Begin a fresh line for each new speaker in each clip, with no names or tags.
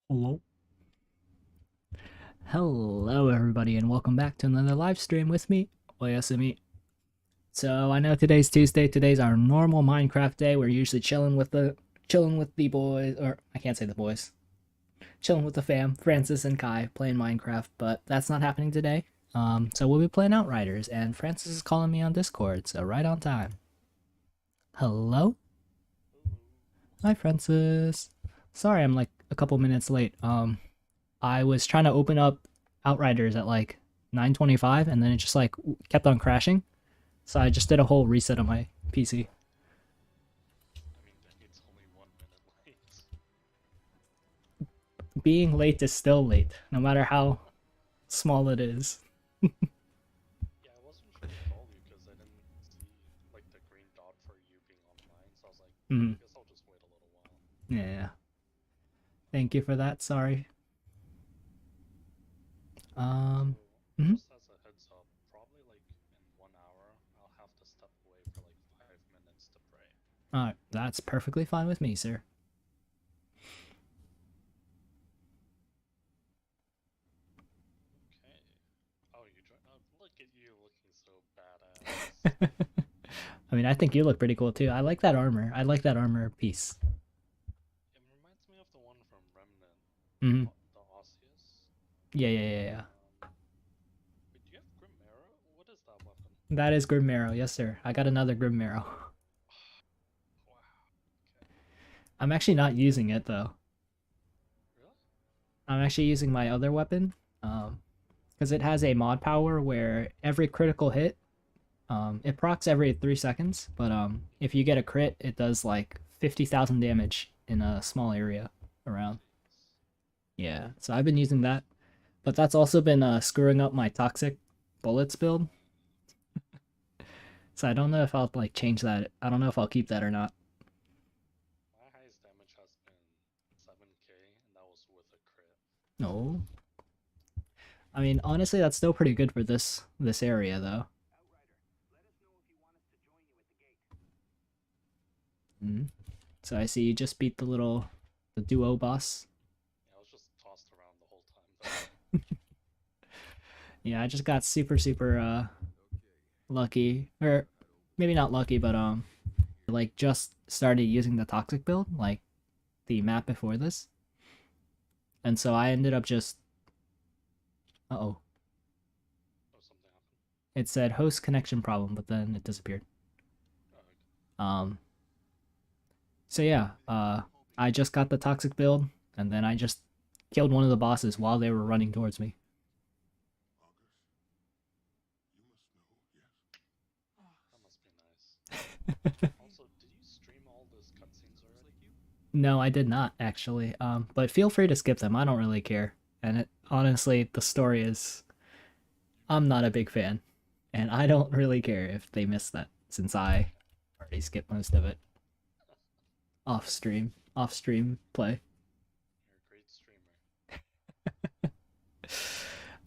Hello. Hello, everybody, and welcome back to another live stream with me, Oyasumi. So I know today's Tuesday. Today's our normal Minecraft day. We're usually chilling with the boys, or I can't say the boys, chilling with the fam, Francis and Kai, playing Minecraft. But that's not happening today. So we'll be playing Outriders, and Francis is calling me on Discord. So right on time. Hello. Hi, Francis. Sorry, I'm like a couple minutes late. I was trying to open up Outriders at like 9:25 and then it just like kept on crashing. So I just did a whole reset on my PC.
I mean, it's only 1 minute late.
Being late is still late, no matter how small it is.
Yeah, I wasn't sure to call you because I didn't see like the green dot for you being online, so I was like, I
Mm,
guess I'll just wait a little while.
yeah. Thank you for that. Sorry.
So,
Um. mhm.
just as a heads up, probably like in 1 hour, I'll have to step away for like 5 minutes to pray.
All right, that's perfectly fine with me, sir.
Okay. Oh, you join? Oh, look at you looking so badass.
I mean, I think you look pretty cool too. I like that armor. I like that armor piece.
It reminds me of the one from Remnant,
Hmm.
the Osseous.
Yeah, yeah, yeah, yeah.
Wait, do you have Grim Arrow? What is that weapon?
That is Grim Marrow. Yes, sir. I got another Grim Marrow.
Wow. Okay.
I'm actually not using it though.
Really?
I'm actually using my other weapon, because it has a mod power where every critical hit, it procs every 3 seconds, but if you get a crit, it does like 50,000 damage in a small area around.
Jeez.
Yeah, so I've been using that, but that's also been screwing up my toxic bullets build. So I don't know if I'll like change that. I don't know if I'll keep that or not.
My highest damage has been 7k, and that was with a crit.
No, I mean honestly, that's still pretty good for this area though. Mhm. So I see you just beat the duo boss.
Yeah, I was just tossed around the whole time, though.
Yeah, I just got super lucky, or maybe not lucky, but like just started using the toxic build, like the map before this, and so I ended up just oh,
Oh, something happened.
it said host connection problem, but then it disappeared.
Oh, okay.
Um, so yeah, I just got the toxic build, and then I just killed one of the bosses while they were running towards me.
That must be nice. Also, did you stream all those cutscenes already?
No, I did not actually. But feel free to skip them. I don't really care. And honestly, the story is I'm not a big fan, and I don't really care if they miss that since I already skipped most of it off stream play.
You're a great streamer.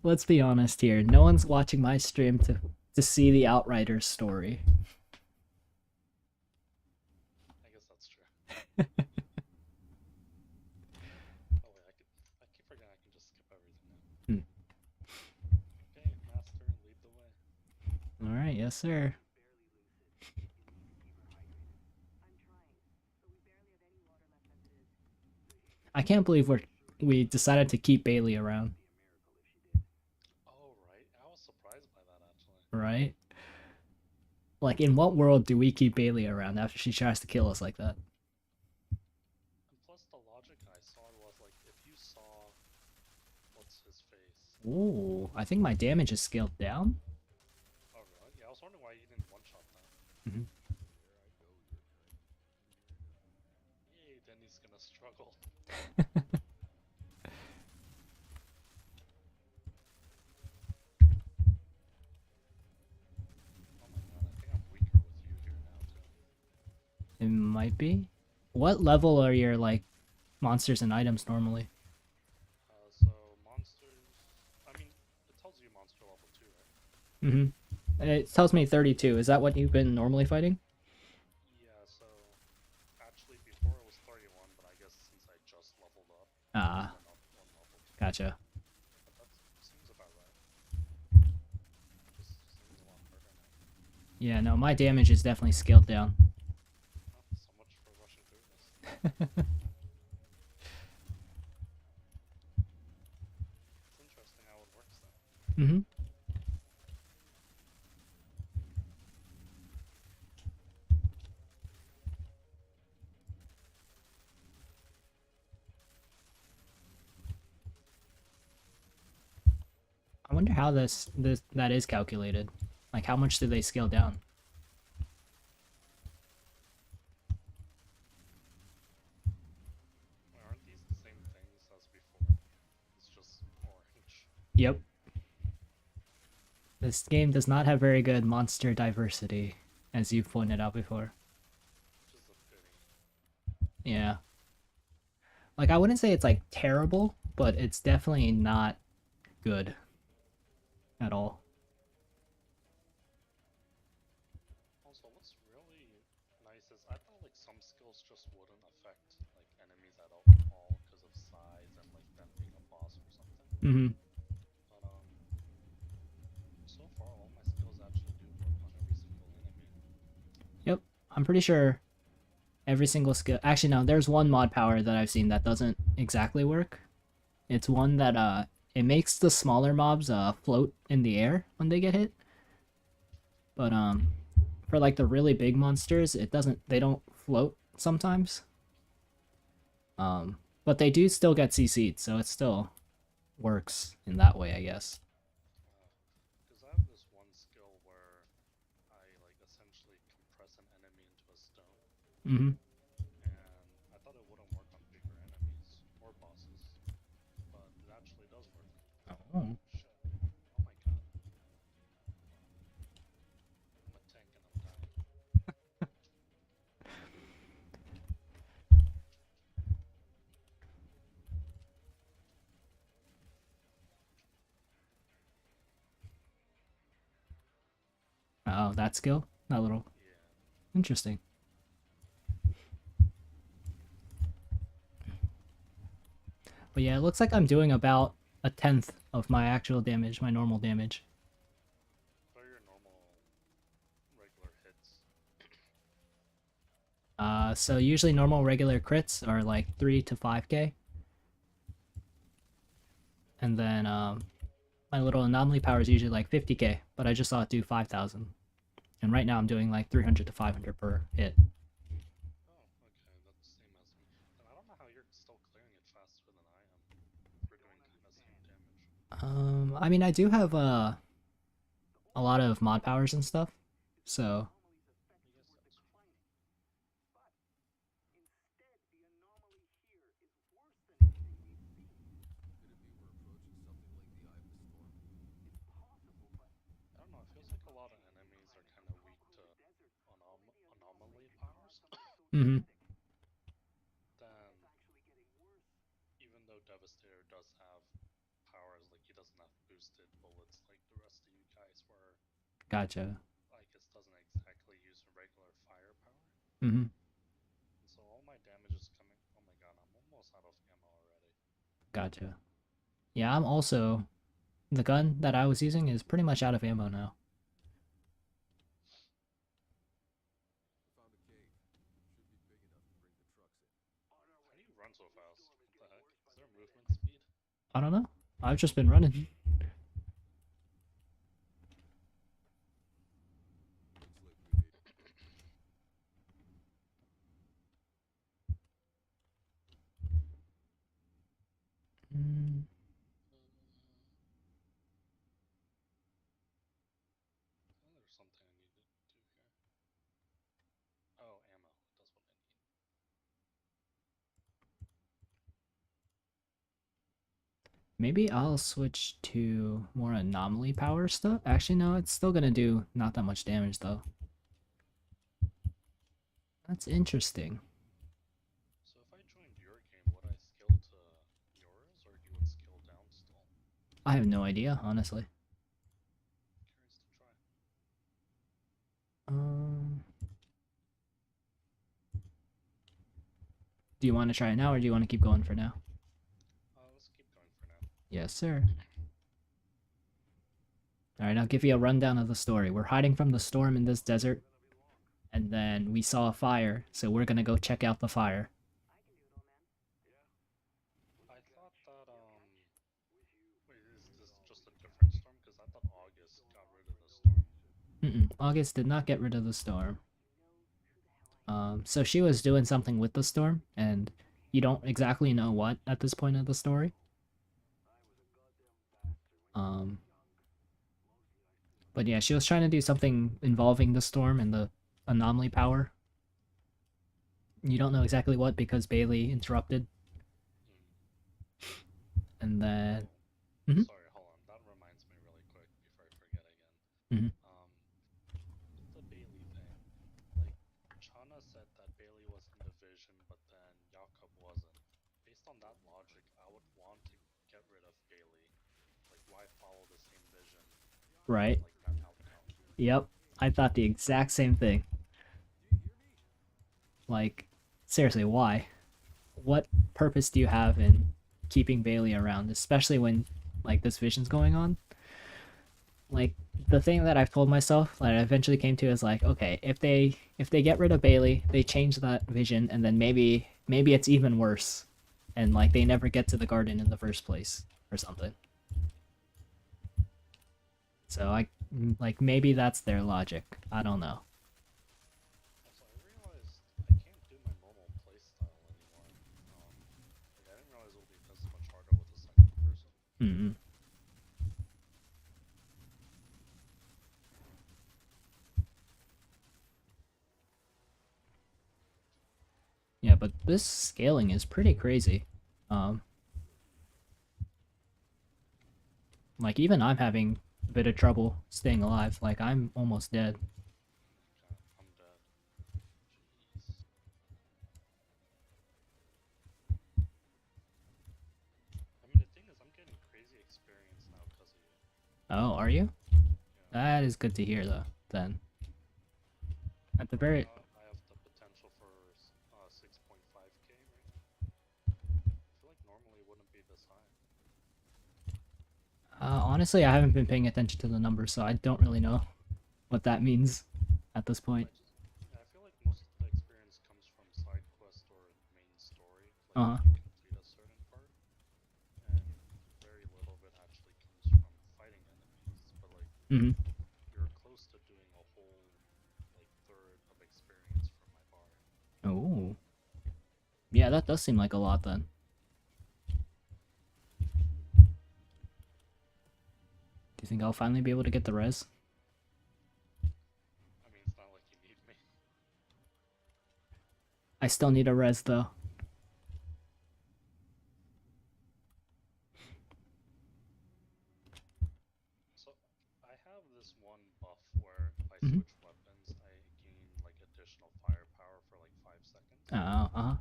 Let's be honest here. No one's watching my stream to see the Outriders story.
I guess that's true. Oh wait, I keep forgetting I can just skip everything now.
Hmm.
Okay, Master, lead the way.
All right, yes sir. I can't believe we decided to keep Bailey around,
Oh, right. I was surprised by that, actually.
right? Like, in what world do we keep Bailey around after she tries to kill us like that?
And plus, the logic I saw was like, if you saw what's his face.
Ooh, I think my damage is scaled down.
Oh, really? Yeah, I was wondering why he didn't one-shot that.
Mhm.
Yay, then he's gonna struggle. Oh my god, I think I'm weaker with you here now, too.
It might be. What level are your like monsters and items normally?
So, monsters. I mean, it tells you monster level 2, right?
Mm-hmm. It tells me 32. Is that what you've been normally fighting?
Yeah, so. Actually, before it was 31, but I guess since I just leveled up, it's
Ah,
been
Gotcha.
But that seems about right. Just seems a lot harder now.
Yeah, no, my damage is definitely scaled down.
Oh, so much for rushing through this. It's interesting how it works though.
Mm-hmm. I wonder how this that is calculated. Like, how much do they scale down?
Aren't these the same things as before? It's just orange.
Yep. This game does not have very good monster diversity, as you've pointed out before.
Which is a pity.
Yeah. Like, I wouldn't say it's like terrible, but it's definitely not good at all.
Also, what's really nice is I thought like some skills just wouldn't affect like enemies at all because of size and like them being a boss or something.
Mm-hmm.
But so far all my skills actually do work on every single enemy.
Yep. I'm pretty sure every single skill. Actually, no. There's one mod power that I've seen that doesn't exactly work. It's one that it makes the smaller mobs float in the air when they get hit. But for like the really big monsters, it doesn't. They don't float sometimes. But they do still get CC'd, so it still works in that way, I guess.
Because I have this one skill where I like essentially compress an enemy into a stone,
Mm-hmm.
and I thought it wouldn't work on bigger enemies or bosses, but it actually does work.
Oh.
Shit. Oh my god. I'm a tank and I'm dying.
Oh, that skill? That little.
Yeah.
Interesting. But yeah, it looks like I'm doing about a tenth of my actual damage, my normal damage.
What are your normal regular hits?
So usually normal regular crits are like 3 to 5k. And then my little anomaly power is usually like 50k, but I just saw it do 5,000. And right now I'm doing like 300 to 500 per hit.
Oh, okay, that's the same as me. And I don't know how you're still clearing it faster than I am. If we're doing kind of same damage.
I mean, I do have a lot of mod powers and stuff, so
I guess that's true. I don't know, it feels like a lot of enemies are kind of weak to anomaly powers.
mm-hmm.
Then, even though Devastator does have powers, like he doesn't have boosted bullets like the rest of you guys, where
Gotcha.
like it doesn't exactly use regular firepower.
Mm-hmm.
And so all my damage is coming. Oh my god, I'm almost out of ammo already.
Gotcha. Yeah, I'm also the gun that I was using is pretty much out of ammo now.
How do you run so fast? What the heck? Is there movement speed?
I don't know. I've just been running. Mm,
Oh, there's something I need to do here. Oh, ammo. That's what I need.
maybe I'll switch to more anomaly power stuff. Actually, no, it's still gonna do not that much damage though. That's interesting.
So if I joined your game, would I skill to yours, or you would skill down still?
I have no idea, honestly.
Curious to try.
Um, do you want to try it now, or do you want to keep going for now?
Let's keep going for now.
Yes, sir. Alright, I'll give you a rundown of the story. We're hiding from the storm in this desert, and then we saw a fire, so we're gonna go check out the fire.
I thought that wait, is this just a different storm? Because I thought August got rid of the storm.
Mm-mm. August did not get rid of the storm. So she was doing something with the storm, and you don't exactly know what at this point of the story. Um, but yeah, she was trying to do something involving the storm and the anomaly power. You don't know exactly what because Bailey interrupted, and then Mhm.
Sorry, hold on. That reminds me really quick before I forget again.
Mhm.
Um, with the Bailey thing, like Chana said that Bailey was in the vision, but then Jakob wasn't. Based on that logic, I would want to get rid of Bailey. Like, why follow the same vision and get
Right.
like that outcome?
Yep. I thought the exact same thing. Like, seriously, why? What purpose do you have in keeping Bailey around, especially when like this vision's going on? Like the thing that I've told myself that I eventually came to is like, okay, if they get rid of Bailey, they change that vision, and then maybe it's even worse, and like they never get to the garden in the first place or something. So I like maybe that's their logic. I don't know.
Also, I realized I can't do my normal playstyle anymore. Like I didn't realize it would be this much harder with the second person.
Mm-hmm. Yeah, but this scaling is pretty crazy. Um, like even I'm having a bit of trouble staying alive. Like I'm almost dead.
Okay, I'm dead. Jeez. I mean, the thing is, I'm getting crazy experience now because of you.
Oh, are you?
Yeah.
That is good to hear, though. Then at the
Right
very,
now, I have the potential for 6.5k right now. I feel like normally it wouldn't be this high.
honestly, I haven't been paying attention to the numbers, so I don't really know what that means at this point.
Yeah, I feel like most of the experience comes from side quest or main story, like
Uh
when
huh.
you complete a certain part, and very little of it actually comes from fighting enemies. But like,
Mm-hmm.
you're close to doing a whole like third of experience for my bar.
Oh, yeah, that does seem like a lot then. Do you think I'll finally be able to get the res?
I mean, it's not like you need me.
I still need a res though.
So I have this one buff where if I
Mm-hmm.
switch weapons, I gain like additional firepower for like 5 seconds.
Uh huh.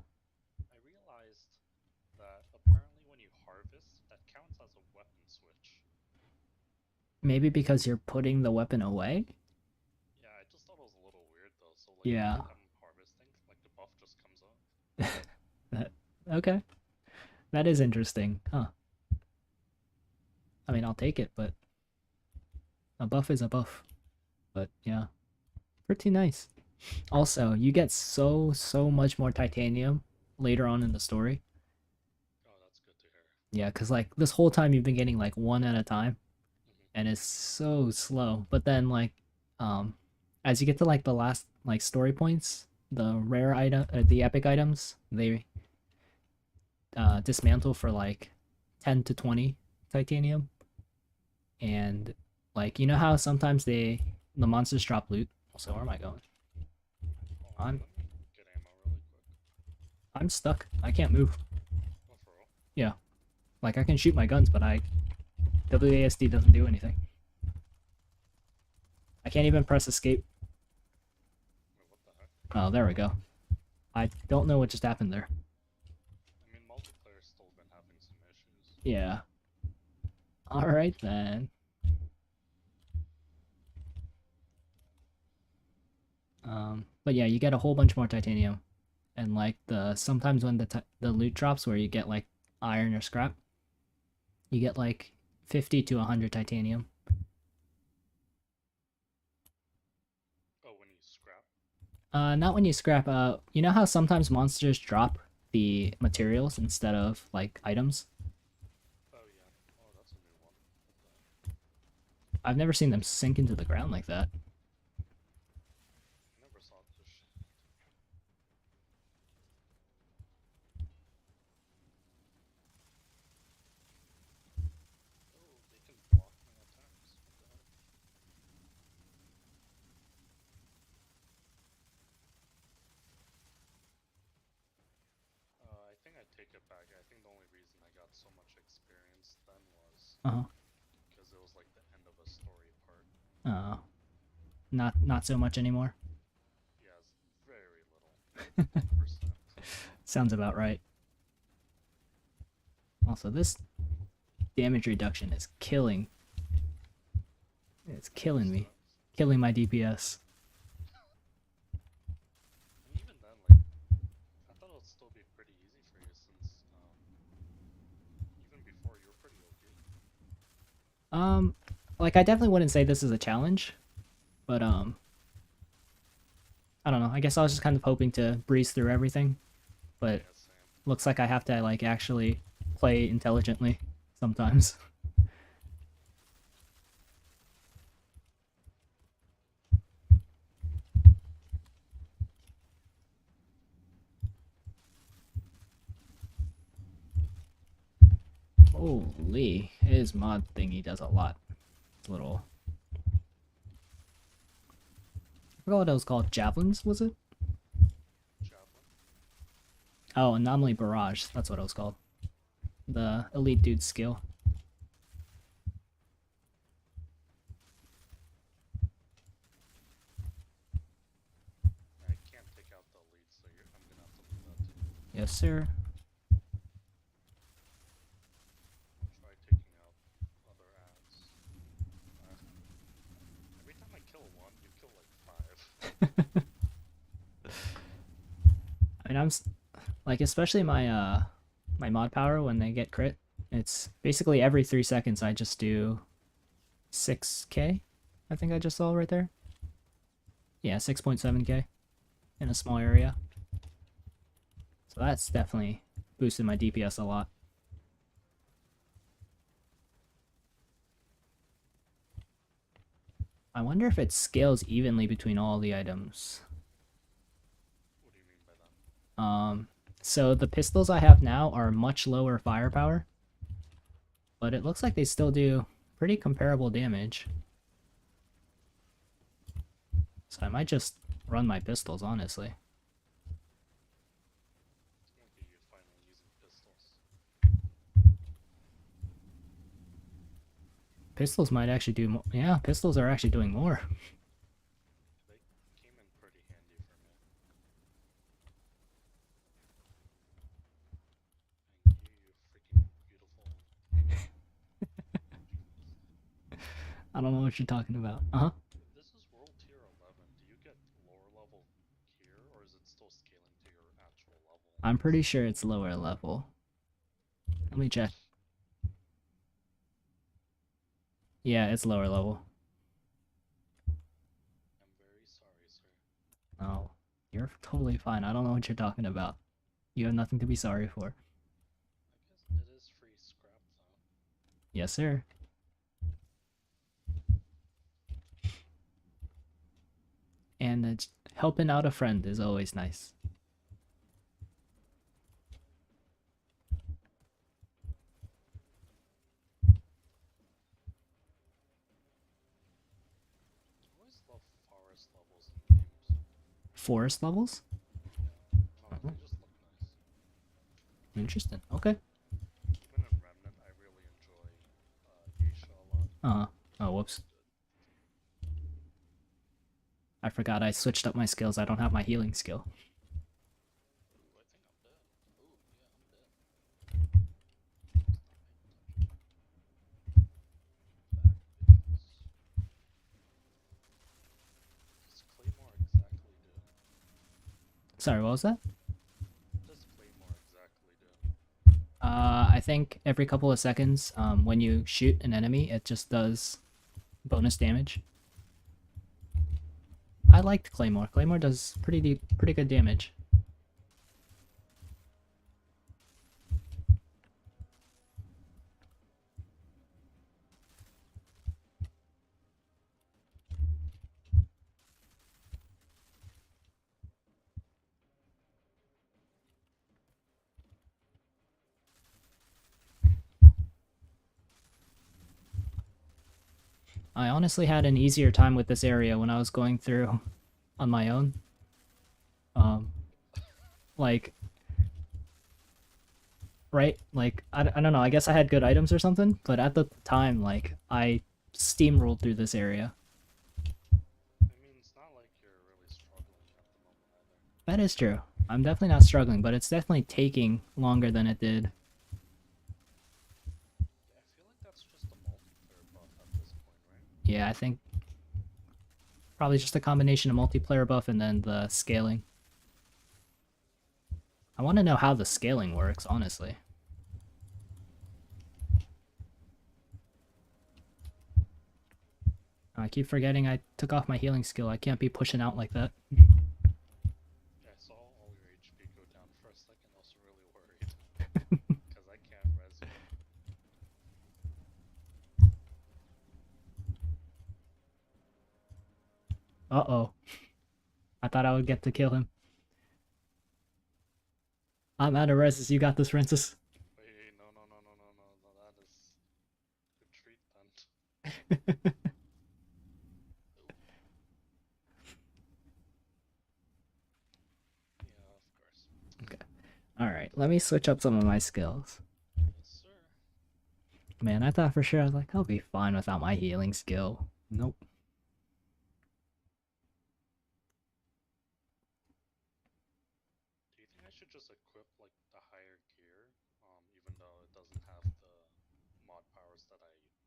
I realized that apparently when you harvest, that counts as a weapon switch.
Maybe because you're putting the weapon away.
Yeah, I just thought it was a little weird though. So like every
Yeah.
time I'm harvesting, like the buff just comes up.
That, okay. That is interesting, huh? I mean, I'll take it, but a buff is a buff. But yeah, pretty nice. Also, you get so much more titanium later on in the story.
Oh, that's good to hear.
Yeah, because like this whole time you've been getting like one at a time,
Hmm.
and it's so slow. But then like, um, as you get to like the last like story points, the rare item, the epic items, they dismantle for like 10 to 20 titanium, and like you know how sometimes the monsters drop loot. So where am I going? I'm
Let me get ammo really quick.
I'm stuck. I can't move.
Oh, for real?
Yeah, like I can shoot my guns, but I WASD doesn't do anything. I can't even press escape.
Wait, what the heck?
Oh, there we go. I don't know what just happened there.
I mean, multiplayer's still been having some issues.
Yeah. Alright then. But yeah, you get a whole bunch more titanium. And like the sometimes when the loot drops where you get like iron or scrap, You get like 50 to 100 titanium.
Oh, when you scrap?
Not when you scrap. You know how sometimes monsters drop the materials instead of like items?
Oh, yeah. Oh, that's a new one. What the?
I've never seen them sink into the ground like that.
I never saw this shit. Oh, they can block my attacks. What the heck? I think I take it back. I think the only reason I got so much experience then was
Uh
because it was like the end of a story part.
huh. Not so much anymore.
Yes, very little. Like 1%.
Sounds about right. Also, this damage reduction is killing. It's killing me. Killing my DPS.
And even then, like, I thought it would still be pretty easy for you since, even before you were pretty OP.
Um, like I definitely wouldn't say this is a challenge, but I don't know. I guess I was just kind of hoping to breeze through everything, but
Yeah, same.
looks like I have to like actually play intelligently sometimes. Holy, his mod thingy does a lot. Little. I forgot what it was called. Javelins, was it?
Javelin?
Oh, anomaly barrage. That's what it was called. The elite dude skill.
I can't take out the lead, so I'm gonna have to leave that to you.
Yes, sir.
Try taking out other ads. Uh, every time I kill one, you kill like five.
I mean, like, especially my mod power when they get crit. It's basically every 3 seconds I just do 6k. I think I just saw right there. Yeah, 6.7k in a small area. So that's definitely boosted my DPS a lot. I wonder if it scales evenly between all the items.
What do you mean by that?
So the pistols I have now are much lower firepower, but it looks like they still do pretty comparable damage. So I might just run my pistols, honestly.
Look at you finally using pistols.
Pistols might actually do more. Yeah, pistols are actually doing more.
They came in pretty handy for me. Thank you, you freaking beautiful.
I don't know what you're talking about. Uh huh.
This is world tier 11. Do you get lower level here, or is it still scaling to your actual level?
I'm pretty sure it's lower level. Let me check. Yeah, it's lower level.
I'm very sorry, sir.
Oh, you're totally fine. I don't know what you're talking about. You have nothing to be sorry for.
I guess it is free scrap, though.
Yes, sir. And it's helping out a friend is always nice.
I always love forest levels in games.
Forest levels?
Yeah, I don't know,
Oh,
they just look nice.
interesting. Okay.
Even in Remnant, I really enjoy Geisha a lot.
Uh huh. Oh, whoops.
Really good.
I forgot I switched up my skills. I don't have my healing skill.
Ooh, I think I'm dead. Ooh, yeah, I'm dead. Stop paying attention. Back, bitches. What does Claymore exactly do?
Sorry, what was that?
What does Claymore exactly do?
think every couple of seconds, when you shoot an enemy, it just does bonus damage. I liked Claymore. Claymore does pretty good damage. I honestly had an easier time with this area when I was going through on my own. Like, right? Like, I don't know, I guess I had good items or something, but at the time, like, I steamrolled through this area.
I mean, it's not like you're really struggling at the moment either.
That is true. I'm definitely not struggling, but it's definitely taking longer than it did.
Yeah, I feel like that's just a multiplayer buff at this point, right?
Yeah, I think probably just a combination of multiplayer buff and then the scaling. I want to know how the scaling works, honestly. I keep forgetting I took off my healing skill. I can't be pushing out like that.
Yeah, I saw all your HP go down for a second. I was really worried. Because I can't res you.
Uh-oh. I thought I would get to kill him. I'm out of reses. You got this, Francis.
Wait, no, that is retreat then. Yeah, of course.
Okay. Alright, let me switch up some of my skills.
Yes, sir.
Man, I thought for sure I was like, I'll be fine without my healing skill. Nope.
Do you think I should just equip like the higher gear, even though it doesn't have the mod powers that I want?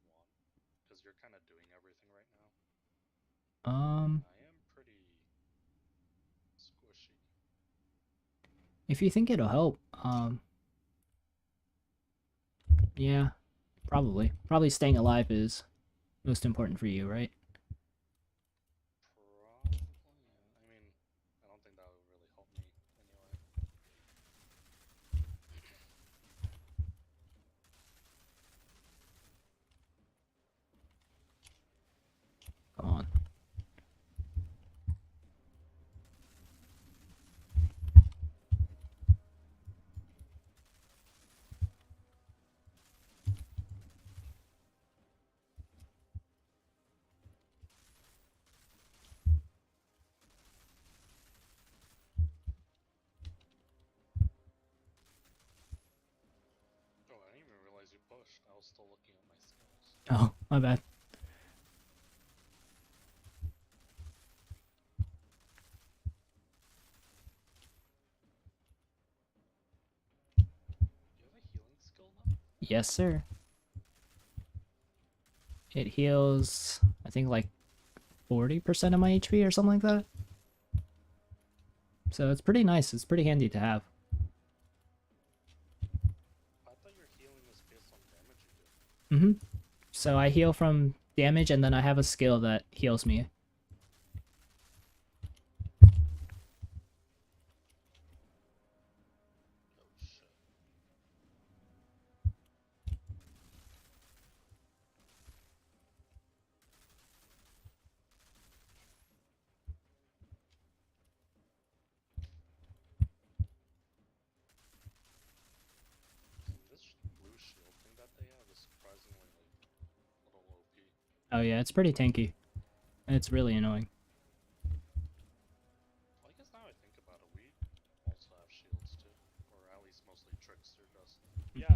Because you're kind of doing everything right now.
Um,
I am pretty squishy.
if you think it'll help, yeah, probably. Probably staying alive is most important for you, right?
Probably, yeah. I mean, I don't think that would really help me anyway.
Come on.
Oh, I didn't even realize you pushed. I was still looking at my skills.
Oh, my bad.
Do you have a healing skill now?
Yes, sir. It heals, I think, like 40% of my HP or something like that. So it's pretty nice. It's pretty handy to have.
I thought your healing was based on damage you do.
Mm-hmm. So I heal from damage, and then I have a skill that heals me.
Oh shit. This blue shield thing that they have is surprisingly like a little OP.
Oh yeah, it's pretty tanky. And it's really annoying.
Well, I guess now I think about it, we also have shields too, or at least mostly Trickster does. Yeah.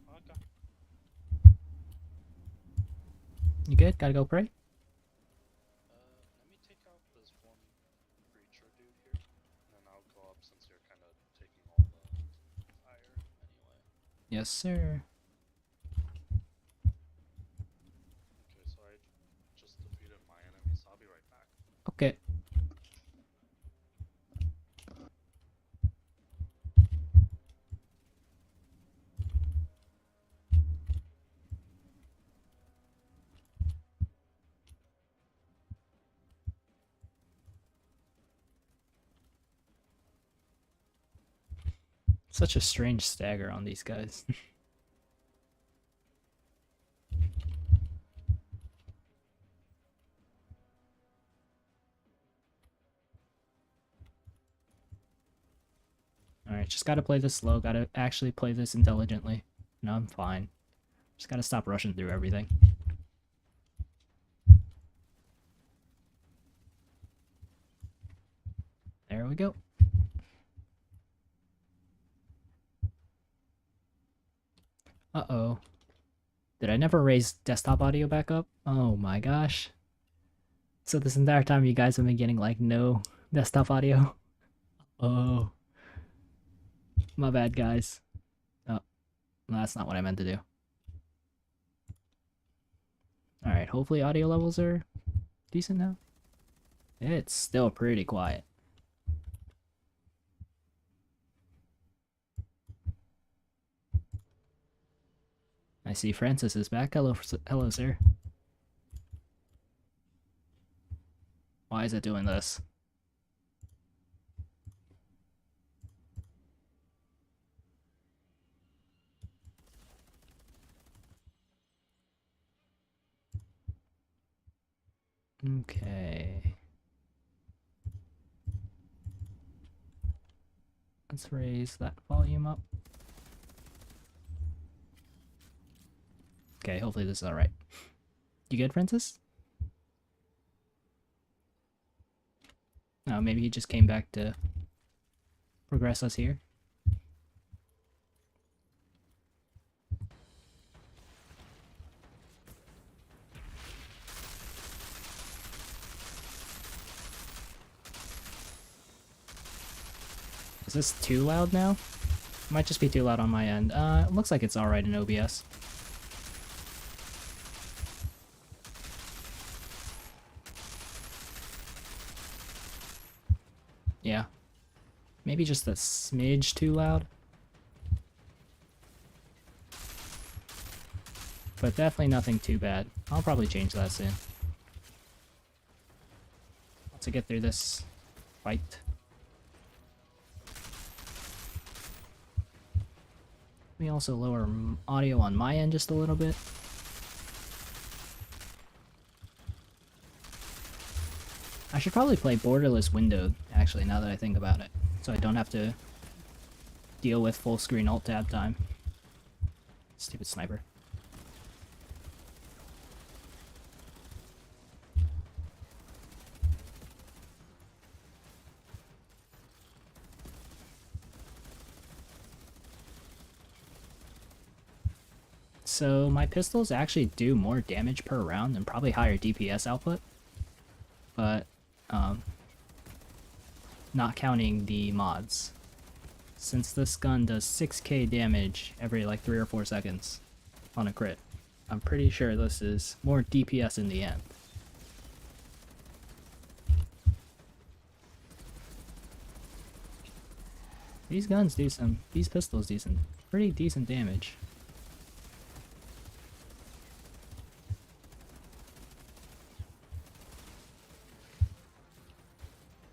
Okay.
You good? Gotta go pray?
Let me take out this one creature dude here, and then I'll go up since you're kind of taking all the fire anyway.
Yes, sir.
Okay, so I just defeated my enemy, so I'll be right back.
Okay. Such a strange stagger on these guys. Alright, just gotta play this slow, gotta actually play this intelligently. No, I'm fine. Just gotta stop rushing through everything. There we go. Uh-oh. Did I never raise desktop audio back up? Oh my gosh. So this entire time you guys have been getting like no desktop audio? Oh. My bad, guys. Oh, that's not what I meant to do. Alright, hopefully audio levels are decent now. It's still pretty quiet. I see Francis is back. Hello, sir. Why is it doing this? Okay. Let's raise that volume up. Okay, hopefully this is alright. You good, Francis? Oh, maybe he just came back to progress us here. Is this too loud now? Might just be too loud on my end. It looks like it's alright in OBS. Yeah. Maybe just a smidge too loud. But definitely nothing too bad. I'll probably change that soon. Once I get through this fight. Let me also lower audio on my end just a little bit. I should probably play borderless windowed, actually, now that I think about it. So I don't have to deal with full screen alt tab time. Stupid sniper. So my pistols actually do more damage per round and probably higher DPS output. But, not counting the mods. Since this gun does 6k damage every like 3 or 4 seconds on a crit, I'm pretty sure this is more DPS in the end. These guns do some, these pistols do some pretty decent damage.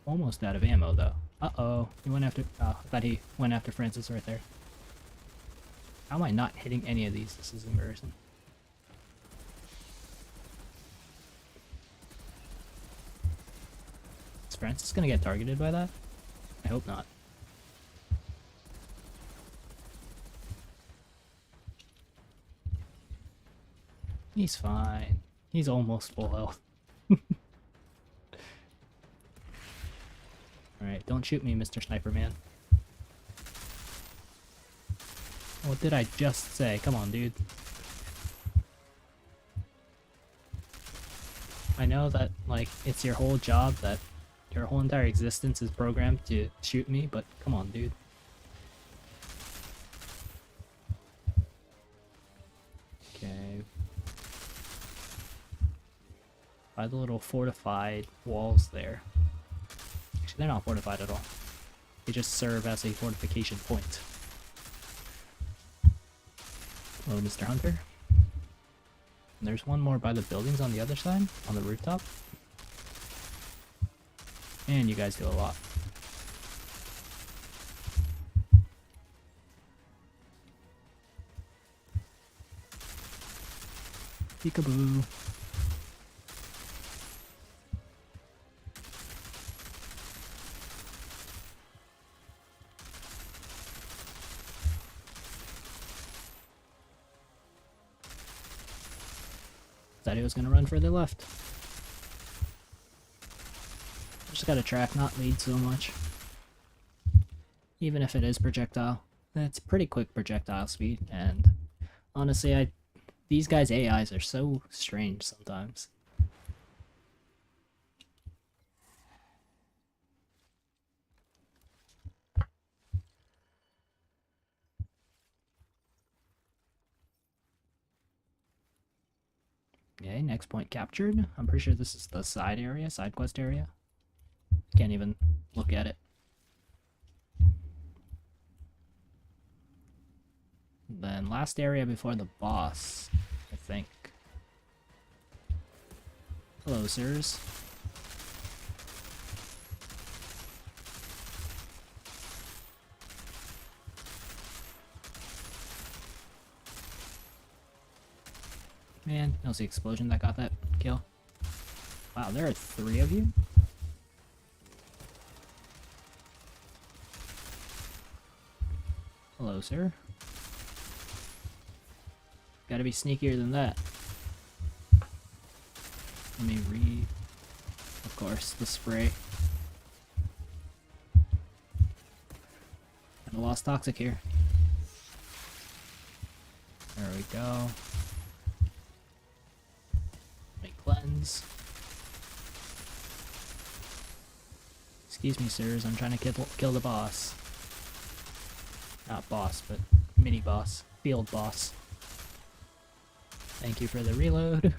Almost out of ammo though. Uh-oh, he went after, oh, I thought he went after Francis right there. How am I not hitting any of these? This is embarrassing. Is Francis gonna get targeted by that? I hope not. He's fine. He's almost full health. Alright, don't shoot me, Mr. Sniper Man. What did I just say? Come on, dude. I know that, like, it's your whole job, that your whole entire existence is programmed to shoot me, but come on, dude. Okay. By the little fortified walls there. Actually, they're not fortified at all. They just serve as a fortification point. Hello, Mr. Hunter. And there's one more by the buildings on the other side, on the rooftop. And you guys do a lot. Peekaboo. Thought he was gonna run further left. Just gotta track, not lead so much. Even if it is projectile. That's pretty quick projectile speed, and honestly, these guys' AIs are so strange sometimes. Okay, next point captured. I'm pretty sure this is the side area, side quest area. Can't even look at it. Then last area before the boss, I think. Hello, sirs. Man, that was the explosion that got that kill. Wow, there are 3 of you? Hello, sir. Gotta be sneakier than that. Let me read. Of course, the spray. And a lost toxic here. There we go. Let me cleanse. Excuse me, sirs. I'm trying to kill the boss. Not boss, but mini boss. Field boss. Thank you for the reload.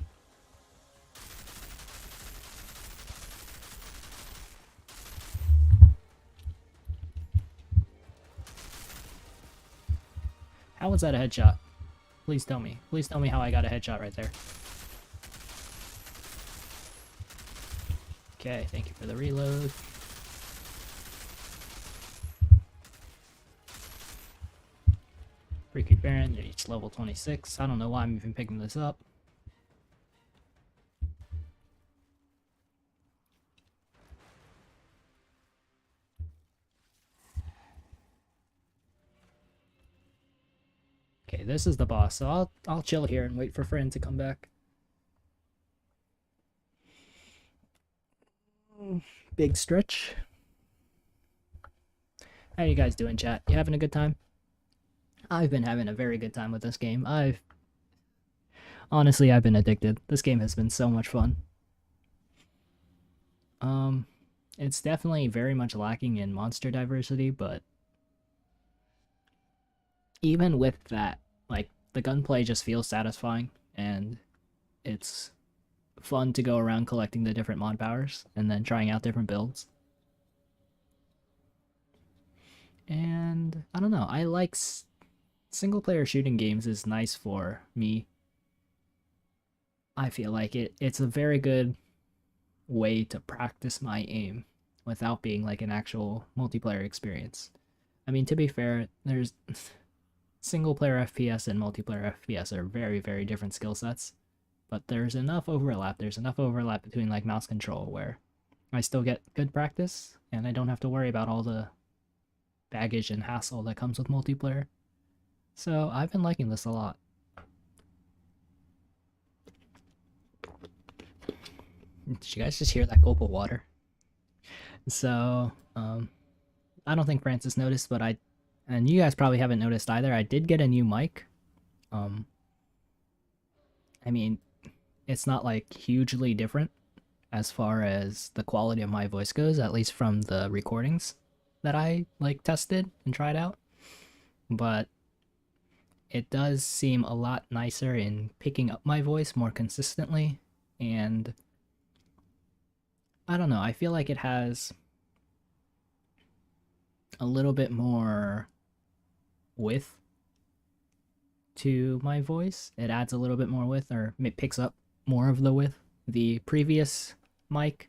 How was that a headshot? Please tell me. Please tell me how I got a headshot right there. Okay, thank you for the reload. Freaky Baron, reached level 26. I don't know why I'm even picking this up. Okay, this is the boss, so I'll chill here and wait for friend to come back. Big stretch. How you guys doing, chat? You having a good time? I've been having a very good time with this game. Honestly, I've been addicted. This game has been so much fun. It's definitely very much lacking in monster diversity, but even with that, like, the gunplay just feels satisfying, and it's fun to go around collecting the different mod powers and then trying out different builds. And I don't know, I like single player shooting games is nice for me. I feel like it's a very good way to practice my aim without being like an actual multiplayer experience. I mean, to be fair, there's single player FPS and multiplayer FPS are very, very different skill sets, but there's enough overlap. There's enough overlap between like mouse control where I still get good practice and I don't have to worry about all the baggage and hassle that comes with multiplayer. So I've been liking this a lot. Did you guys just hear that gulp of water? So, I don't think Francis noticed, but and you guys probably haven't noticed either, I did get a new mic. I mean, it's not like hugely different as far as the quality of my voice goes, at least from the recordings that I like tested and tried out. But it does seem a lot nicer in picking up my voice more consistently, and I don't know, I feel like it has a little bit more width to my voice. It adds a little bit more width, or it picks up more of the width. The previous mic,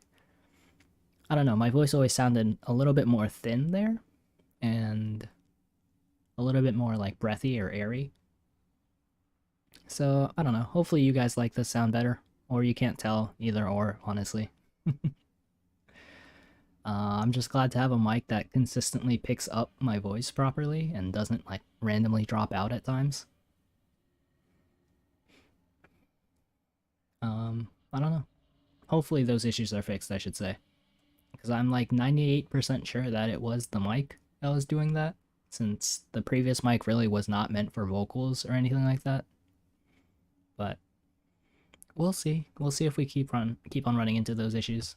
I don't know, my voice always sounded a little bit more thin there, and a little bit more like breathy or airy. So, I don't know. Hopefully you guys like this sound better. Or you can't tell either or, honestly. I'm just glad to have a mic that consistently picks up my voice properly and doesn't like randomly drop out at times. I don't know. Hopefully those issues are fixed, I should say. Because I'm like 98% sure that it was the mic that was doing that, since the previous mic really was not meant for vocals or anything like that. But we'll see. We'll see if we keep on running into those issues.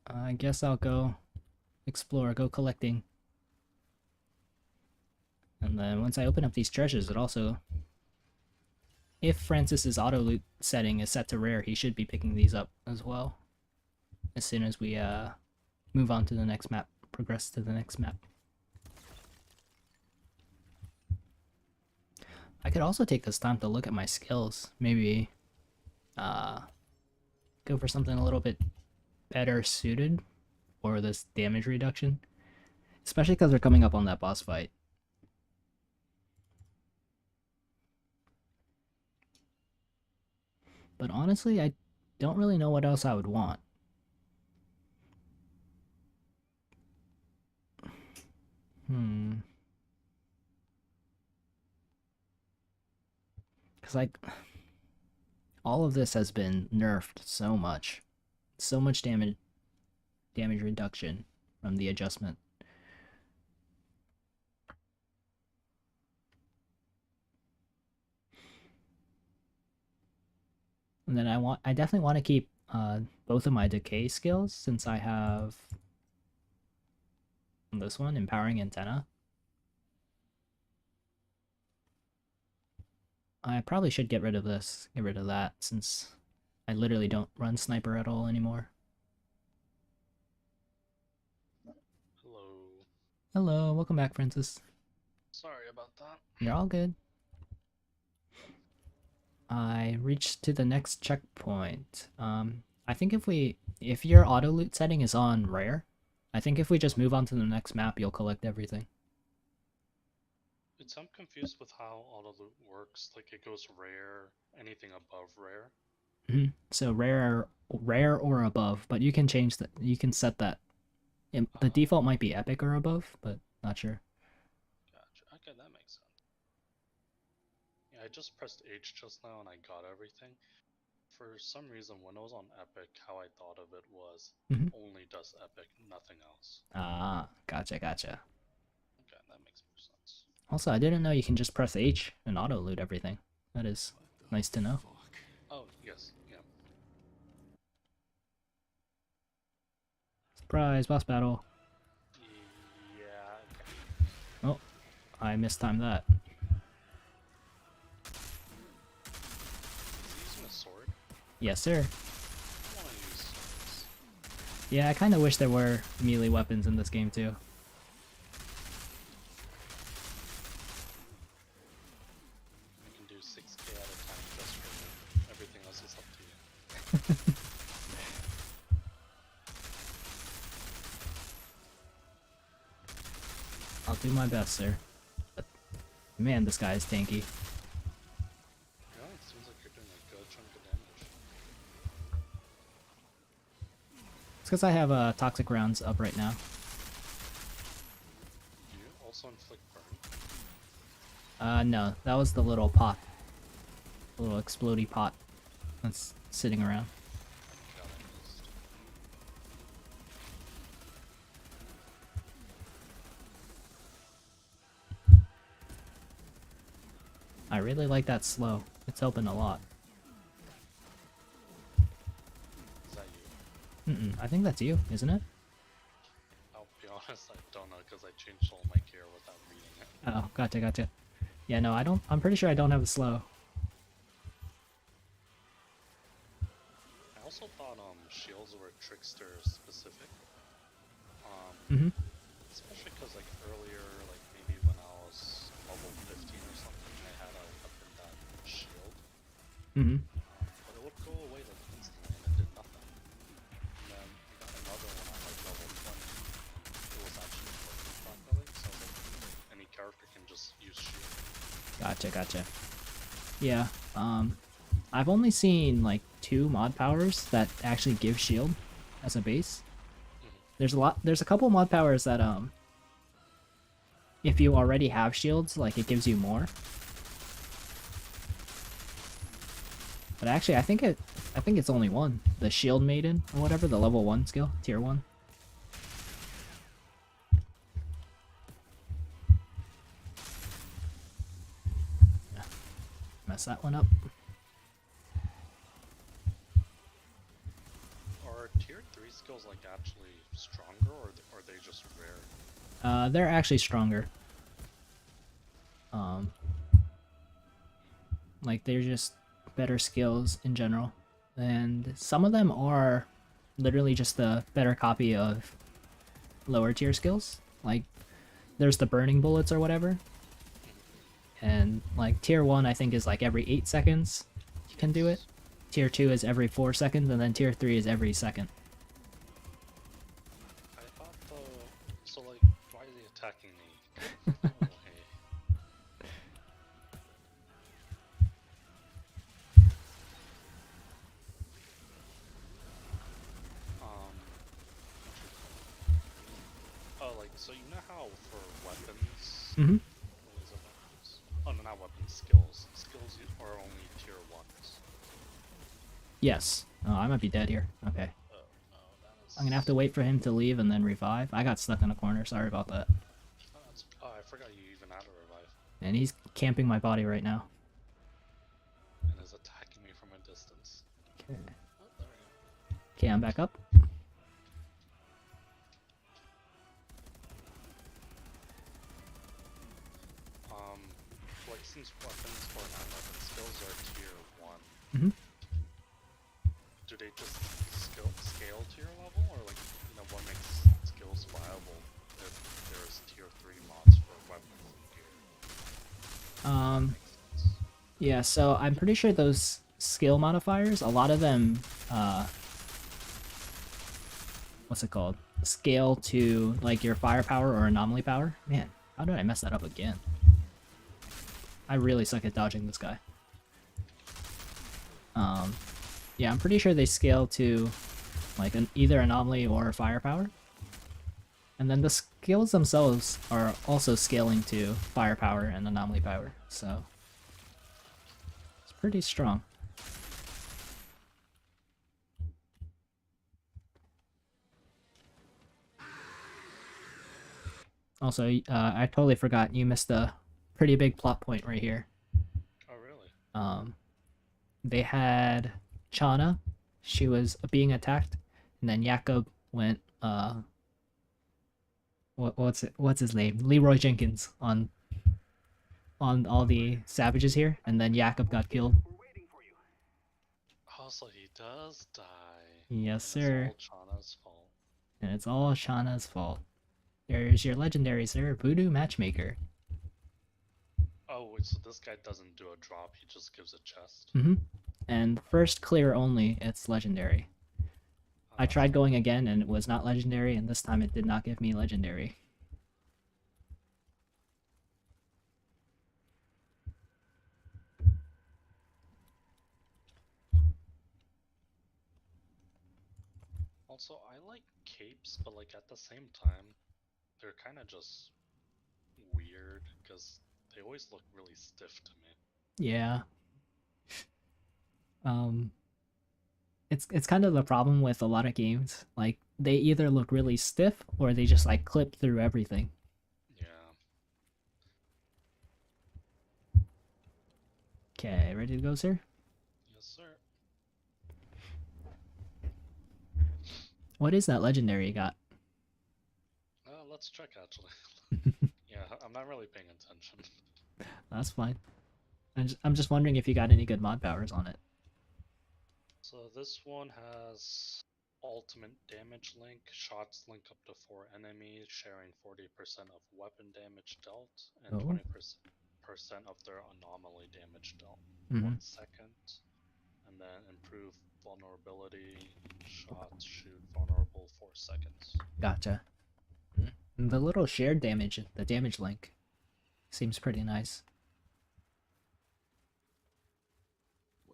I guess I'll go explore, go collecting. And then once I open up these treasures, it also... If Francis's auto loot setting is set to rare, he should be picking these up as well. As soon as we move on to the next map, progress to the next map. I could also take this time to look at my skills. Maybe go for something a little bit better suited for this damage reduction. Especially because we're coming up on that boss fight. But honestly, I don't really know what else I would want. Because, like, all of this has been nerfed so much. So much damage reduction from the adjustment. And then I definitely want to keep both of my decay skills, since I have this one, Empowering Antenna. I probably should get rid of this, get rid of that, since I literally don't run Sniper at all anymore.
Hello.
Hello, welcome back, Francis.
Sorry about that.
You're all good. I reached to the next checkpoint. I think if your auto loot setting is on rare, I think if we just move on to the next map, you'll collect everything.
I'm confused with how auto loot works. Like it goes rare, anything above rare.
So rare or above, but you can change that. You can set that. The default might be epic or above, but not sure.
Gotcha. Okay, that makes sense. Yeah, I just pressed H just now and I got everything. For some reason, when it was on epic, how I thought of it was only does epic, nothing else.
Ah, gotcha.
Okay, that makes more sense.
Also, I didn't know you can just press H and auto loot everything. That is nice to know.
Oh, yes, yeah.
Surprise, boss battle.
Yeah.
Oh, I mistimed that.
Is he using a sword?
Yes, sir.
I want to use swords.
Yeah, I kind of wish there were melee weapons in this game too.
You can do 6k at a time just for me. Everything else is up to you.
I'll do my best, sir. But man, this guy is tanky.
Yeah, it seems like you're doing a good chunk of damage.
It's because I have toxic rounds up right now.
Do you also inflict burn?
No, that was the little pot. The little explodey pot that's sitting around.
God, I missed.
I really like that slow. It's helping a lot.
Is that you?
I think that's you, isn't it?
I'll be honest, I don't know because I changed all my gear without reading it.
Oh, gotcha. Yeah, no, I don't. I'm pretty sure I don't have a slow.
I also thought shields were trickster specific. Especially because like earlier, like maybe when I was level 15 or something, I had a weapon that shield. But it would go away like instantly and it did nothing. And then I got another one at like level 20. It was actually working properly, so like any character can
Gotcha. Yeah. I've only seen like 2 mod powers that actually give shield as a base. There's a couple mod powers that if you already have shields, like it gives you more. But actually I think it's only one. The Shield Maiden or whatever, the level 1 skill, tier 1. Yeah. Mess that one up.
Are tier 3 skills like actually stronger, or are they just rare?
They're actually stronger. Like they're just better skills in general. And some of them are literally just a better copy of lower tier skills. Like there's the burning bullets or whatever. And like tier 1 I think is like every 8 seconds you can do it. Tier 2 is every 4 seconds, and then tier 3 is every second.
I thought so like, why is he attacking me? Oh, hey. Oh, like, so you know how for weapons,
Mm-hmm.
what is it, weapons? Oh, no, not weapons, skills. Skills are only tier 1s.
Yes. Oh, I might be dead here. Okay.
Oh, no, that is...
I'm gonna have to wait for him to leave and then revive. I got stuck in a corner. Sorry about that.
Oh, I forgot you even had a revive.
And he's camping my body right now.
And is attacking me from a distance.
Okay.
Oh, there we go.
Okay, I'm back up.
Like, since weapons or non-weapon skills are tier 1,
Mm-hmm.
do they just scale to your level, or like, you know, what makes skills viable if there's tier 3 mods for weapons and gear?
Yeah, so I'm pretty sure those skill modifiers, a lot of them, what's it called? Scale to like your firepower or anomaly power. Man, how did I mess that up again? I really suck at dodging this guy. Yeah, I'm pretty sure they scale to like either anomaly or firepower. And then the skills themselves are also scaling to firepower and anomaly power, so it's pretty strong. Also, I totally forgot, you missed a pretty big plot point right here.
Oh, really?
They had Chana, she was being attacked, and then Jakob went, what's his name? Leroy Jenkins on all the savages here, and then Jakob got killed.
Oh, so he does die.
Yes,
And
sir.
it's all Chana's fault.
And it's all Shauna's fault. There's your legendary, sir, Voodoo Matchmaker.
Oh, wait, so this guy doesn't do a drop, he just gives a chest?
Mm-hmm. And first clear only, it's legendary. I tried going again and it was not legendary, and this time it did not give me legendary.
Also, I like capes, but like at the same time, they're kind of just weird because they always look really stiff to me.
Yeah. Um, it's kind of the problem with a lot of games. Like they either look really stiff or they just like clip through everything.
Yeah.
Okay, ready to go, sir?
Yes, sir.
What is that legendary you got?
Let's check actually. Yeah, I'm not really paying attention.
That's fine. I'm just wondering if you got any good mod powers on it.
So this one has ultimate damage link, shots link up to 4 enemies, sharing 40% of weapon damage dealt, and 20% of their anomaly damage dealt. 1 second. And then improve vulnerability, shots shoot vulnerable 4 seconds.
Gotcha. The little shared damage, the damage link, seems pretty nice.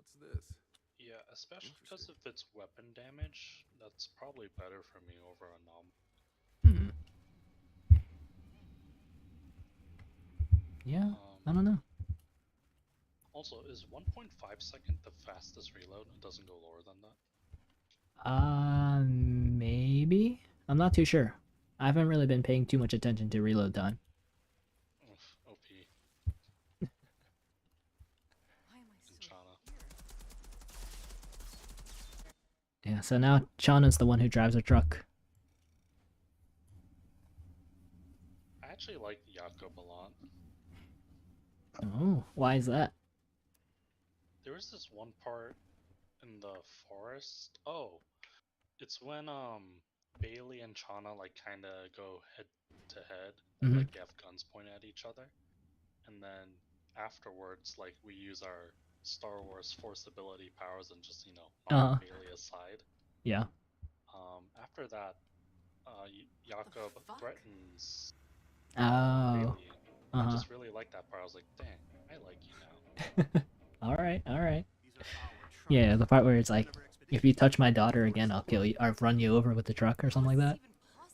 What's this?
Yeah, especially because if it's weapon damage, that's probably better for me over a nom.
Hmm. Yeah, I don't know.
Also, is 1.5 second the fastest reload? It doesn't go lower than that.
Maybe? I'm not too sure. I haven't really been paying too much attention to reload time.
Oof, OP. In China.
Yeah, so now Chana's the one who drives a truck.
I actually like Jakob a lot.
Oh, why is that?
There was this one part in the forest. Oh, it's when Bailey and Chana like kind of go head to head and
Mhm.
like they have guns pointed at each other, and then afterwards like we use our Star Wars Force ability powers and just knock
Uh-huh.
Bailey aside.
Yeah.
After that, Jakob threatens
Oh.
Bailey. And I
Uh-huh.
just really like that part. I was like, dang, I like you now.
All right, all right. Yeah, the part where it's like, if you touch my daughter again, I'll kill you, or run you over with the truck or something like that.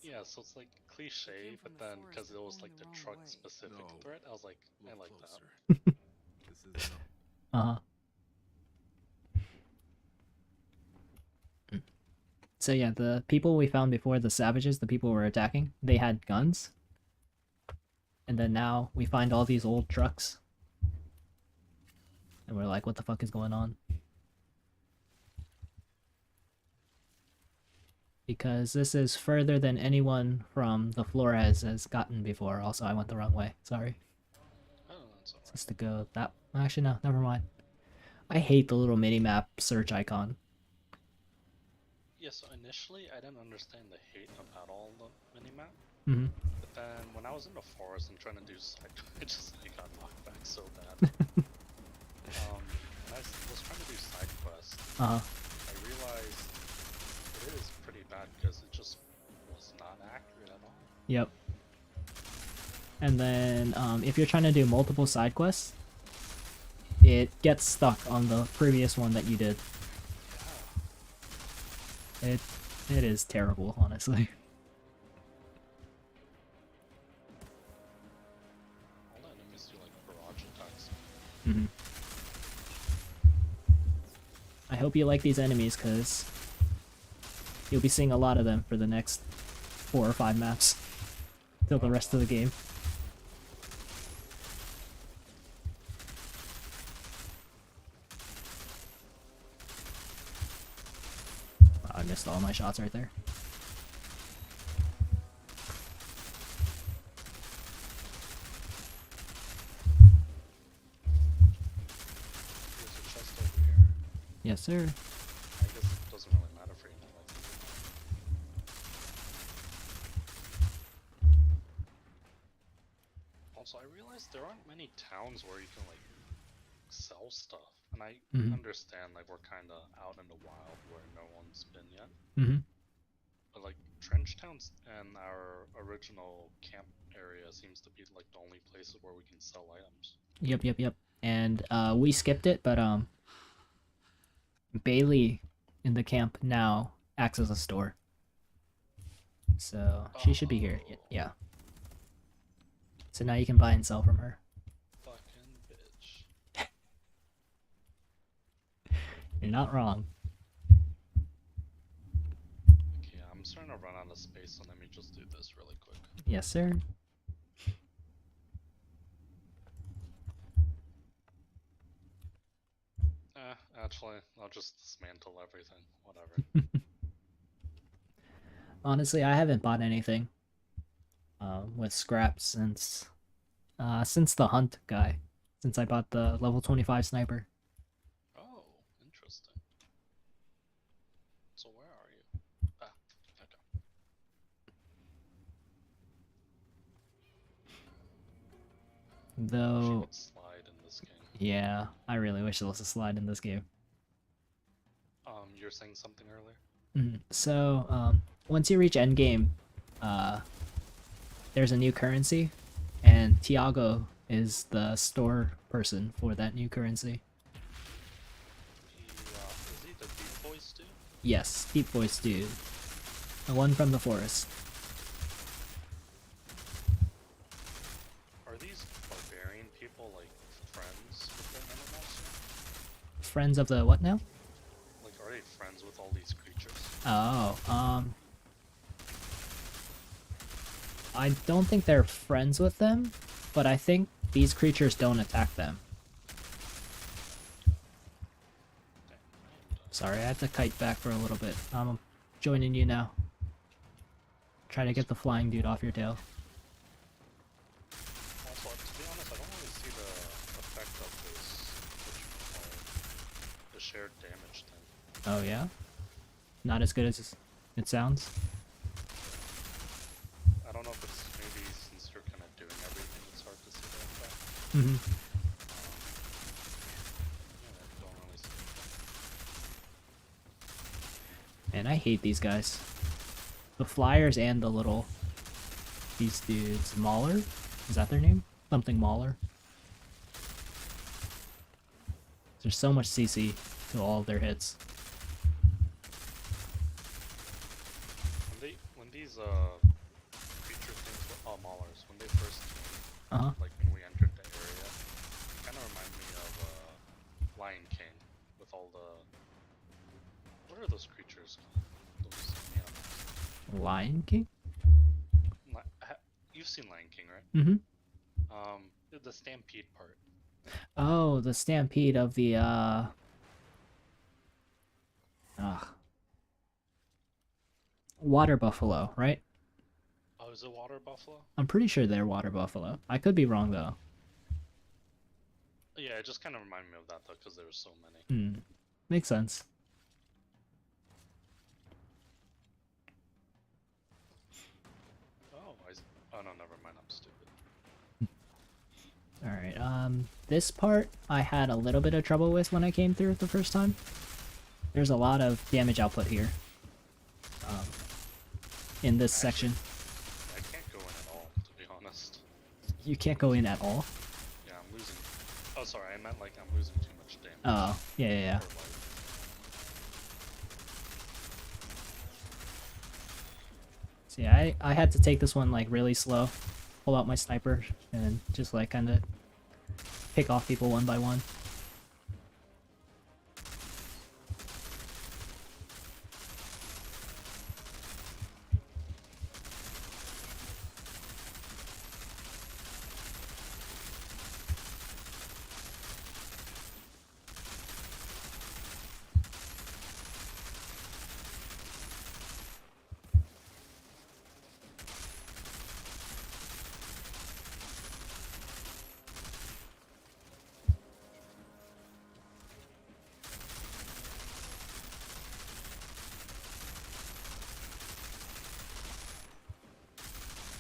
Yeah, so it's like cliche, but then because it was like the truck specific
No.
threat, I was like, I like
Closer.
that.
This isn't
Uh-huh. So yeah, the people we found before, the savages, the people we're attacking, they had guns. And then now we find all these old trucks. And we're like, what the fuck is going on? Because this is further than anyone from the Flores has gotten before. Also, I went the wrong way. Sorry.
Oh, that's alright.
Just to go that. Actually, no, never mind. I hate the little mini map search icon.
Yeah, so initially I didn't understand the hate about all the minimap.
Mm-hmm.
But then when I was in the forest and trying to do side, I got knocked back so bad. When I was trying to do side quests,
Uh-huh.
I realized it is pretty bad because it just was not accurate at all.
Yep. And then if you're trying to do multiple side quests, it gets stuck on the previous one that you did.
Yeah.
It is terrible, honestly.
All the enemies do like barrage attacks.
Mm-hmm. I hope you like these enemies, because you'll be seeing a lot of them for the next 4 or 5 maps till the rest of the game. Wow, I missed all my shots right there.
There's a chest over here.
Yes, sir.
I guess it doesn't really matter for you now. Also, I realized there aren't many towns where you can like sell stuff, and I understand like we're kind of out in the wild where no one's been yet.
Mm-hmm.
But like Trench Towns and our original camp area seems to be like the only places where we can sell items.
Yep. And we skipped it, but Bailey in the camp now acts as a store. So she should be here. Yeah. So now you can buy and sell from her.
Fucking bitch.
You're not wrong.
Okay, I'm starting to run out of space, so let me just do this really quick.
Yes, sir.
Actually, I'll just dismantle everything. Whatever.
Honestly, I haven't bought anything with scraps since the hunt guy. Since I bought the level 25 sniper.
Oh, interesting. So where are you? Ah, okay.
Though,
She could slide in this game.
yeah, I really wish there was a slide in this game.
You were saying something earlier?
So, once you reach endgame, there's a new currency, and Tiago is the store person for that new currency. Yes, deep voice dude. The one from the forest.
Are these barbarian people like friends with the animals?
Friends of the what now?
Like, are they friends with all these creatures?
Oh, I don't think they're friends with them, but I think these creatures don't attack them.
Dang,
Sorry, I have to kite back for a little bit. I'm joining you now. Try to get the flying dude off your tail.
Also, to be honest, I don't really see the effect of this, what you call it, the shared damage thing.
Oh yeah? Not as good as it sounds?
I don't know if it's maybe since you're kind of doing everything, it's hard to see the effect.
Mm-hmm.
Yeah, I don't really see it.
And I hate these guys. The flyers and the little... These dudes. Mauler? Is that their name? Something Mauler. There's so much CC to all of their hits.
When these creature things were maulers, when they first came,
Uh-huh.
like when we entered the area, it kind of reminded me of Lion King with all the, what are those creatures called? Those animals.
Lion King?
You've seen Lion King, right?
Mm-hmm.
The stampede part.
Oh, the stampede of the, water buffalo, right?
Oh, is it water buffalo?
I'm pretty sure they're water buffalo. I could be wrong, though.
Yeah, it just kind of reminded me of that though, because there were so many.
Hmm. Makes sense.
Oh, oh no, never mind. I'm stupid.
Alright, this part I had a little bit of trouble with when I came through the first time. There's a lot of damage output here. In this section.
I can't go in at all, to be honest.
You can't go in at all?
Yeah, I'm losing. Oh, sorry, I meant like I'm losing too much damage.
Oh, yeah. So yeah, I had to take this one like really slow. Pull out my sniper and just like kind of pick off people one by one.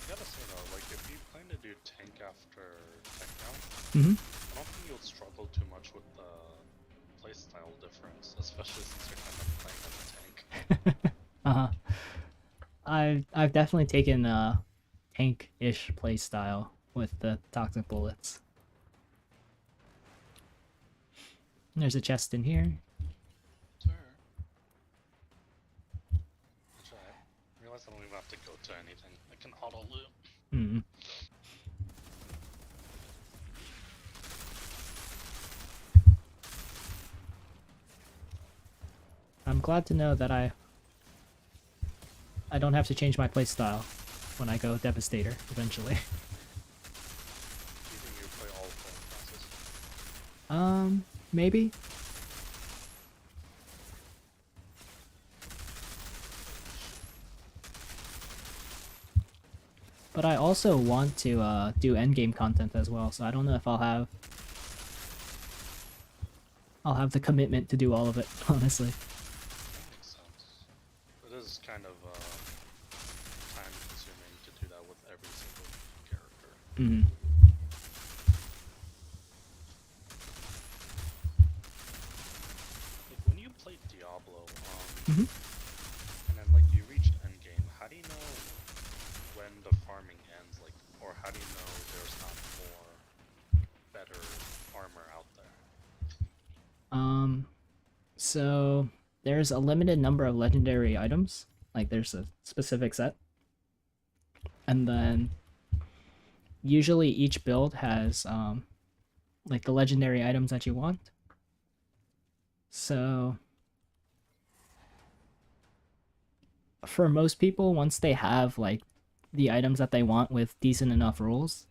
Gotta say though, like if you plan to do tank after tech now,
Mm-hmm.
I don't think you'll struggle too much with the playstyle difference, especially since you're kind of playing as a tank.
Uh-huh. I've definitely taken tank-ish playstyle with the toxic bullets. There's a chest in here.
Sure. Actually, I realize I don't even have to go to anything. I can auto loot.
Hmm. I'm glad to know that I don't have to change my playstyle when I go Devastator eventually.
Do you think you play all four classes?
Maybe. But I also want to do endgame content as well, so I don't know if I'll have the commitment to do all of it, honestly.
That makes sense. It is kind of time consuming to do that with every single character.
Mm.
Like when you played Diablo,
Mhm.
and then like you reached endgame, how do you know when the farming ends? Like, or how do you know there's not more better armor out there?
So there's a limited number of legendary items. Like there's a specific set. And then usually each build has like the legendary items that you want. So for most people, once they have like the items that they want with decent enough rules,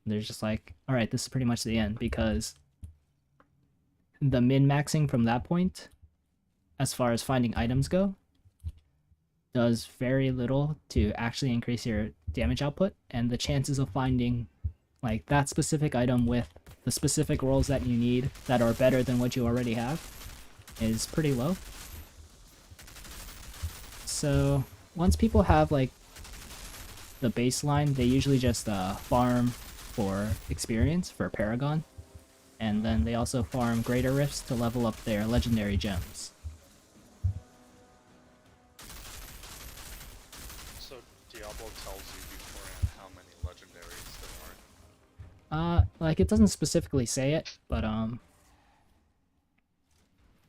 they're just like, all right, this is pretty much the end, because the min-maxing from that point, as far as finding items go, does very little to actually increase your damage output, and the chances of finding like that specific item with the specific rolls that you need that are better than what you already have is pretty low. So once people have like the baseline, they usually just farm for experience for Paragon, and then they also farm Greater Rifts to level up their legendary gems.
So Diablo tells you beforehand how many legendaries there are.
Like it doesn't specifically say it, but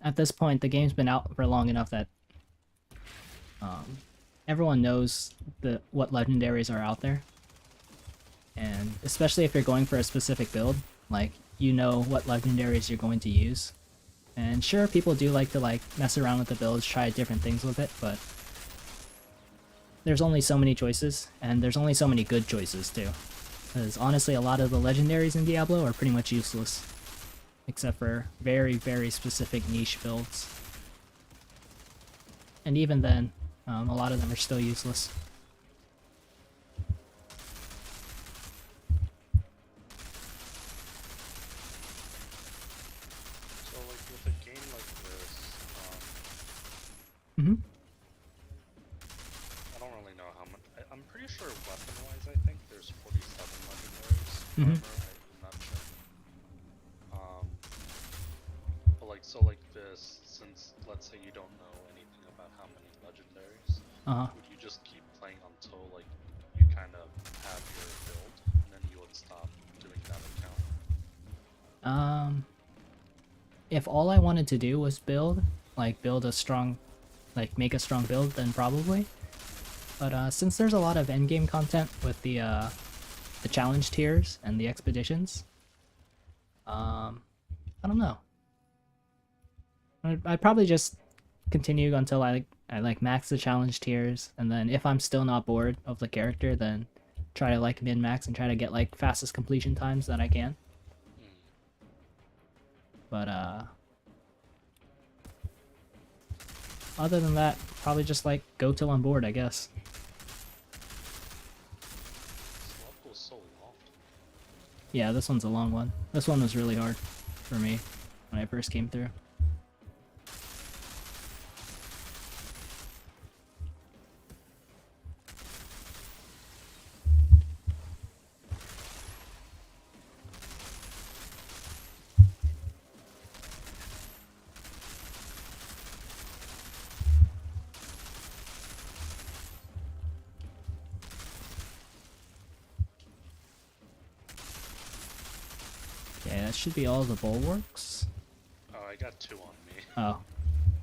at this point the game's been out for long enough that everyone knows what legendaries are out there. And especially if you're going for a specific build, like you know what legendaries you're going to use. And sure, people do like to like mess around with the builds, try different things with it, but there's only so many choices, and there's only so many good choices too. Because honestly, a lot of the legendaries in Diablo are pretty much useless, except for very, very specific niche builds. And even then, a lot of them are still useless.
So like with a game like this,
Mm-hmm.
I don't really know how much. I'm pretty sure weapon-wise, I think there's 47 legendaries.
Mhm.
I'm not sure. But like, so like this, since let's say you don't know anything about how many legendaries,
Uh-huh.
would you just keep playing until like you kind of have your build, and then you would stop doing that account?
If all I wanted to do was build, like build a strong, like make a strong build, then probably. But since there's a lot of endgame content with the challenge tiers and the expeditions, I don't know. I'd probably just continue until I like max the challenge tiers, and then if I'm still not bored of the character, then try to like min max and try to get like fastest completion times that I can. But other than that, probably just like go till I'm bored, I guess.
This level is so long.
Yeah, this one's a long one. This one was really hard for me when I first came through. Okay, that should be all the bulwarks.
Oh, I got 2 on me.
Oh,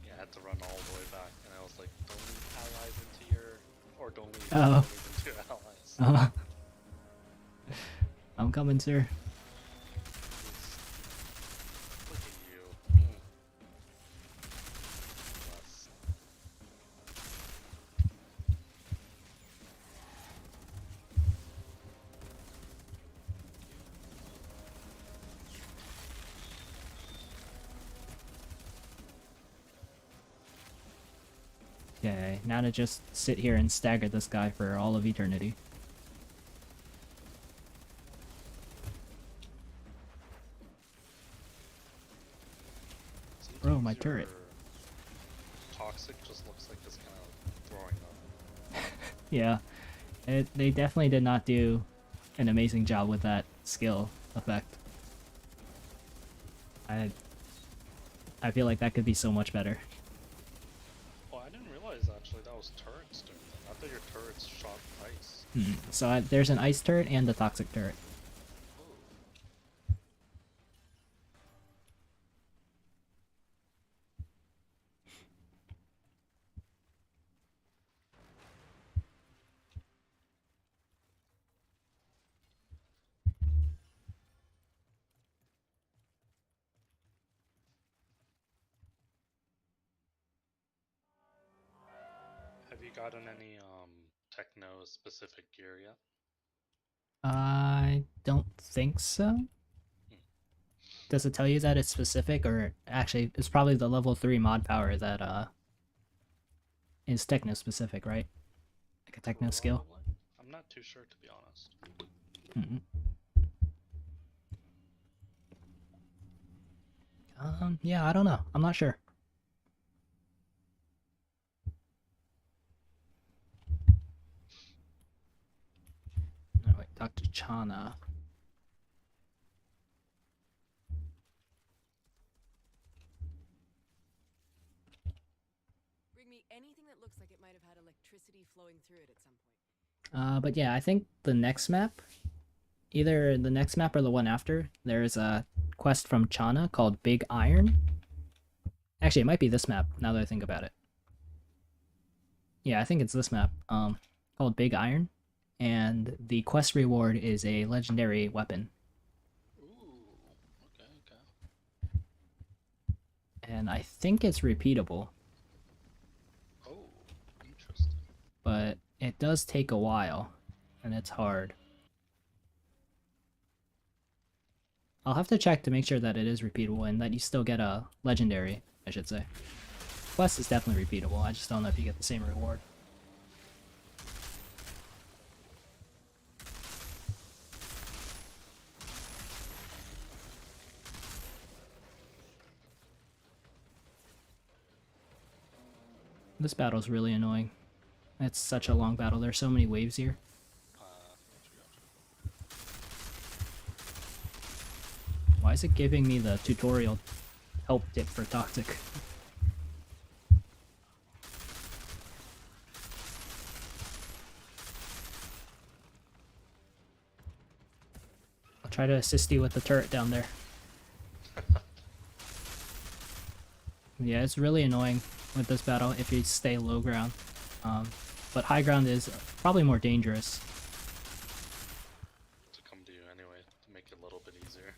Yeah, I had to run all the way back, and I was like, don't leave allies into your, or don't leave
Oh.
enemies into your allies.
I'm coming, sir.
Look at you. Yes.
Okay, now to just sit here and stagger this guy for all of eternity. Bro, my
Sometimes
turret.
your Toxic just looks like it's kind of throwing up.
Yeah, they definitely did not do an amazing job with that skill effect. I feel like that could be so much better.
Oh, I didn't realize actually that was turrets doing that. I thought your turrets shot ice.
So there's an ice turret and a toxic turret.
Ooh. you gotten any techno specific gear yet?
I don't think so.
Hmm.
Does it tell you that it's specific, or actually, it's probably the level 3 mod power that is techno specific, right? Like a techno skill.
Probably. I'm not too sure to be honest.
Mm-mm. Yeah, I don't know. I'm not sure. Oh, wait, Dr. Chana.
Bring me anything that looks like it might have had electricity flowing through it at some point.
But yeah, I think the next map, either the next map or the one after, there's a quest from Chana called Big Iron. Actually, it might be this map, now that I think about it. Yeah, I think it's this map, called Big Iron. And the quest reward is a legendary weapon.
Ooh, okay, okay.
And I think it's repeatable,
Oh, interesting.
but it does take a while, and it's hard. I'll have to check to make sure that it is repeatable and that you still get a legendary, I should say. Quest is definitely repeatable, I just don't know if you get the same reward. This battle's really annoying. It's such a long battle, there's so many waves here.
Gotcha.
Why is it giving me the tutorial help tip for Toxic? I'll try to assist you with the turret down there. Yeah, it's really annoying with this battle if you stay low ground. But high ground is probably more dangerous.
To come to you anyway, to make it a little bit easier.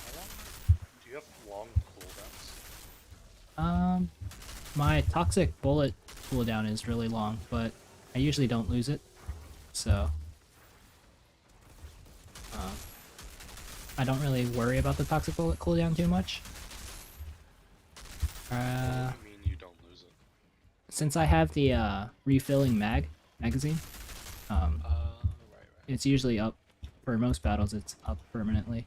How long? Do you have long cooldowns?
My toxic bullet cooldown is really long, but I usually don't lose it, so I don't really worry about the toxic bullet cooldown too much.
What do you mean you don't lose it?
Since I have the refilling magazine,
Right.
it's usually up for most battles. It's up permanently.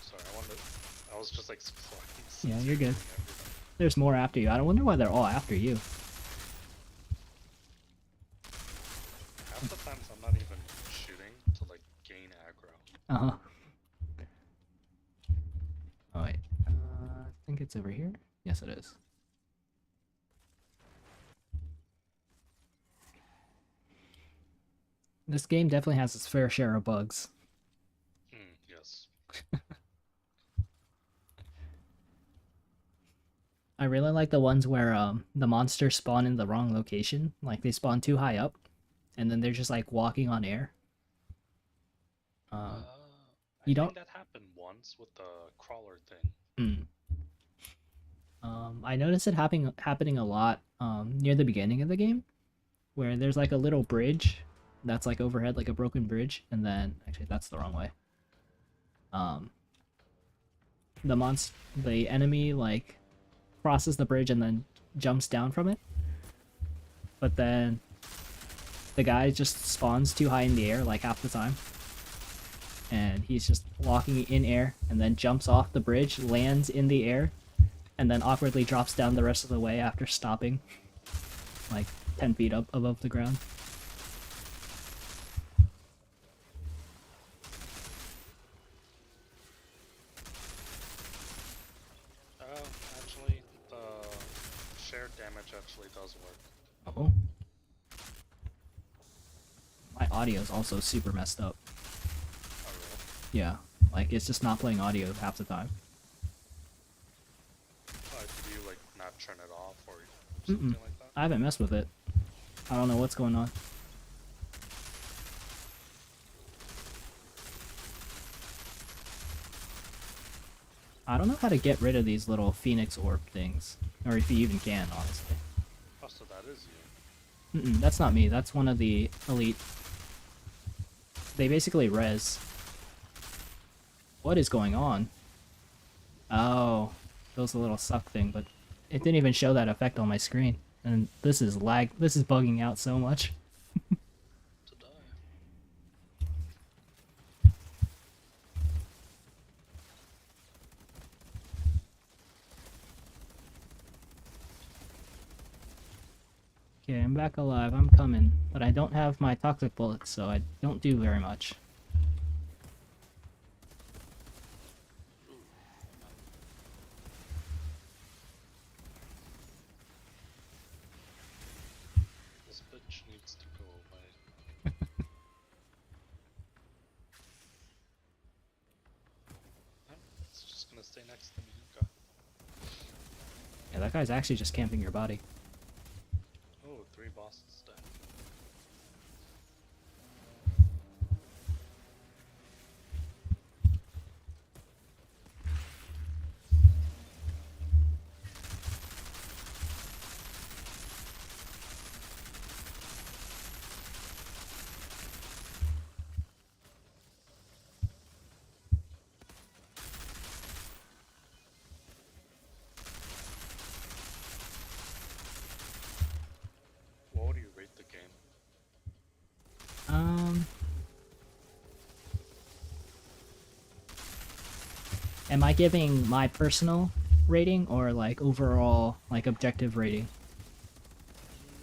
Sorry, I was just like exploring.
Yeah, you're good. There's more after you. I don't wonder why they're all after you.
Half the times I'm not even shooting to like gain aggro.
Uh-huh. Oh wait, I think it's over here. Yes, it is. This game definitely has its fair share of bugs.
Yes.
I really like the ones where the monsters spawn in the wrong location. Like they spawn too high up, and then they're just like walking on air.
I
You
think
don't.
that happened once with the crawler thing.
I noticed it happening a lot near the beginning of the game, where there's like a little bridge that's like overhead, like a broken bridge, and then actually that's the wrong way. The enemy like crosses the bridge and then jumps down from it, but then the guy just spawns too high in the air like half the time, and he's just walking in air and then jumps off the bridge, lands in the air, and then awkwardly drops down the rest of the way after stopping like 10 feet up above the ground.
Actually, the shared damage actually does work.
Oh. audio is also super messed up.
Oh, really?
Yeah, like it's just not playing audio half the time.
Did you like not turn it off or
Mm-mm.
something like that?
I haven't messed with it. I don't know what's going on. I don't know how to get rid of these little phoenix orb things, or if you even can, honestly.
Oh, so that is you.
Mm-mm, that's not me. That's one of the elite. They basically res. What is going on? Oh, that was a little suck thing, but it didn't even show that effect on my screen. And this is lag. This is bugging out so much.
To die.
Okay, I'm back alive. I'm coming, but I don't have my toxic bullets, so I don't do very much.
This bitch needs to go away. It's just gonna stay next to me. Okay.
Yeah, that guy's actually just camping your body.
Oh, 3 bosses dead. What would you rate the game?
Am I giving my personal rating or like overall like objective rating?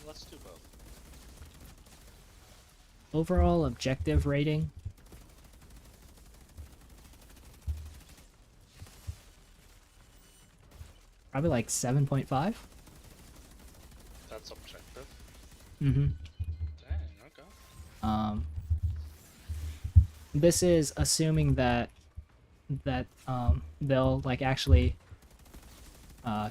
Let's do both.
Overall objective rating. Probably like 7.5.
That's objective.
Mm-hmm.
Dang, okay.
This is assuming that they'll like actually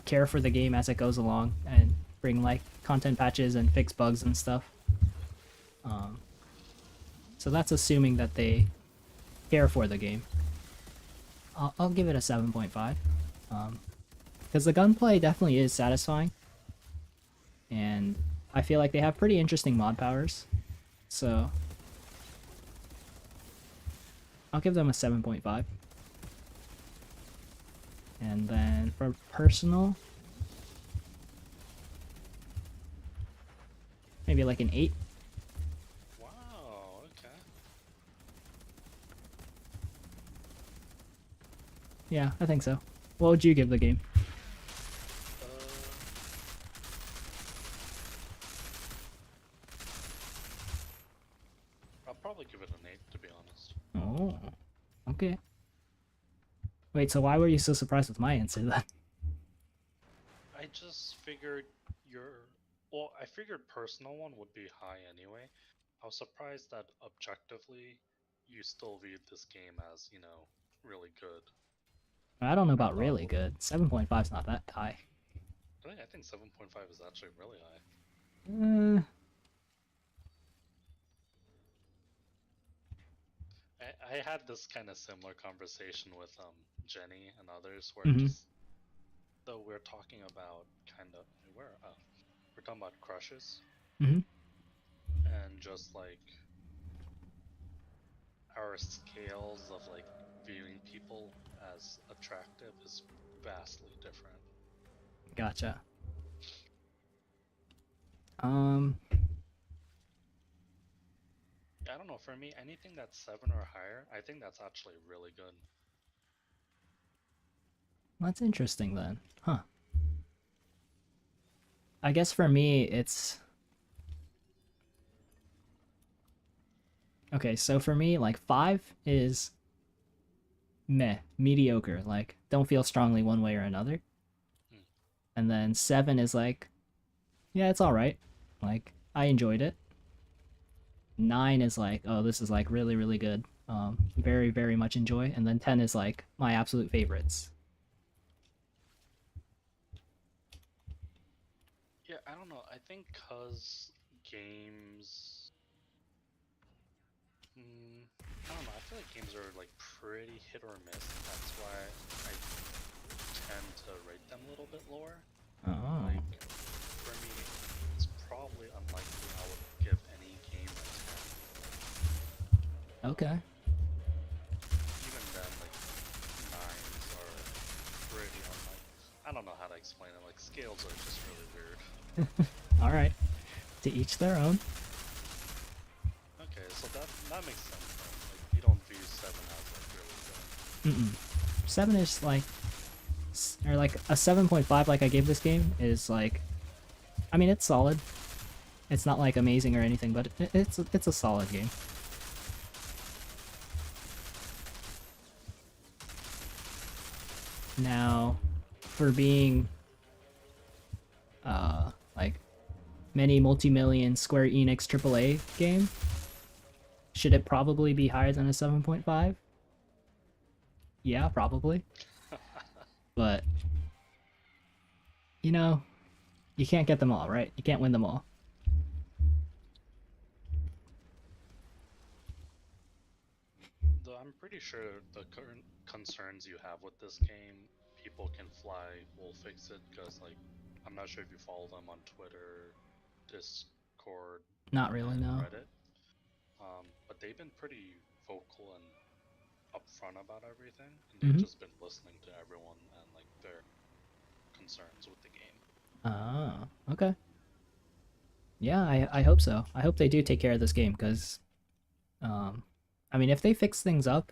care for the game as it goes along and bring like content patches and fix bugs and stuff. So that's assuming that they care for the game. I'll give it a 7.5. Because the gunplay definitely is satisfying. And I feel like they have pretty interesting mod powers. So I'll give them a 7.5. And then for personal, maybe like an 8.
Wow, okay.
Yeah, I think so. What would you give the game?
I'll probably give it an 8, to be honest.
Oh, okay. Wait, so why were you so surprised with my answer then?
I just figured well, I figured personal one would be high anyway. I was surprised that objectively you still viewed this game as, really good.
I don't know
I
about
thought,
really good. 7.5 is not that high.
I think 7.5 is actually really high. I had this kind of similar conversation with Jenny and others where
Mhm.
just though we're talking about we're talking about crushes
Mhm.
and just like our scales of like viewing people as attractive is vastly different.
Gotcha.
I don't know, for me anything that's 7 or higher, I think that's actually really good.
That's interesting then. Huh. I guess for me, it's... Okay, so for me, like, 5 is meh, mediocre. Like, don't feel strongly one way or another.
Hmm.
And then 7 is like, yeah, it's alright. Like, I enjoyed it. 9 is like, oh, this is like really, really good. Very, very much enjoy. And then 10 is like my absolute favorites.
Yeah, I don't know. I think cause games, I don't know. I feel like games are like pretty hit or miss. That's why I tend to rate them a little bit lower.
Oh,
Like for me, it's probably unlikely I would give any game a 10.
okay.
Even then, like nines are pretty unlikely. I don't know how to explain it. Like scales are just really weird.
All right. To each their own.
Okay, so that makes sense then. Like you don't view 7 as like really good.
Mm-mm. 7 is like, or like a 7.5 like I gave this game is like, I mean, it's solid. It's not like amazing or anything, but it's a solid game. Now, for being like many multi-million Square Enix AAA game, should it probably be higher than a 7.5? Yeah, probably. But you know, you can't get them all, right? You can't win them all.
Though I'm pretty sure the current concerns you have with this game, People Can Fly will fix it because like I'm not sure if you follow them on Twitter, Discord,
Not really,
and
no.
Reddit. But they've been pretty vocal and upfront about everything, and they've just been listening to everyone and like their concerns with the game.
Ah, okay. Yeah, I hope so. I hope they do take care of this game because, I mean, if they fix things up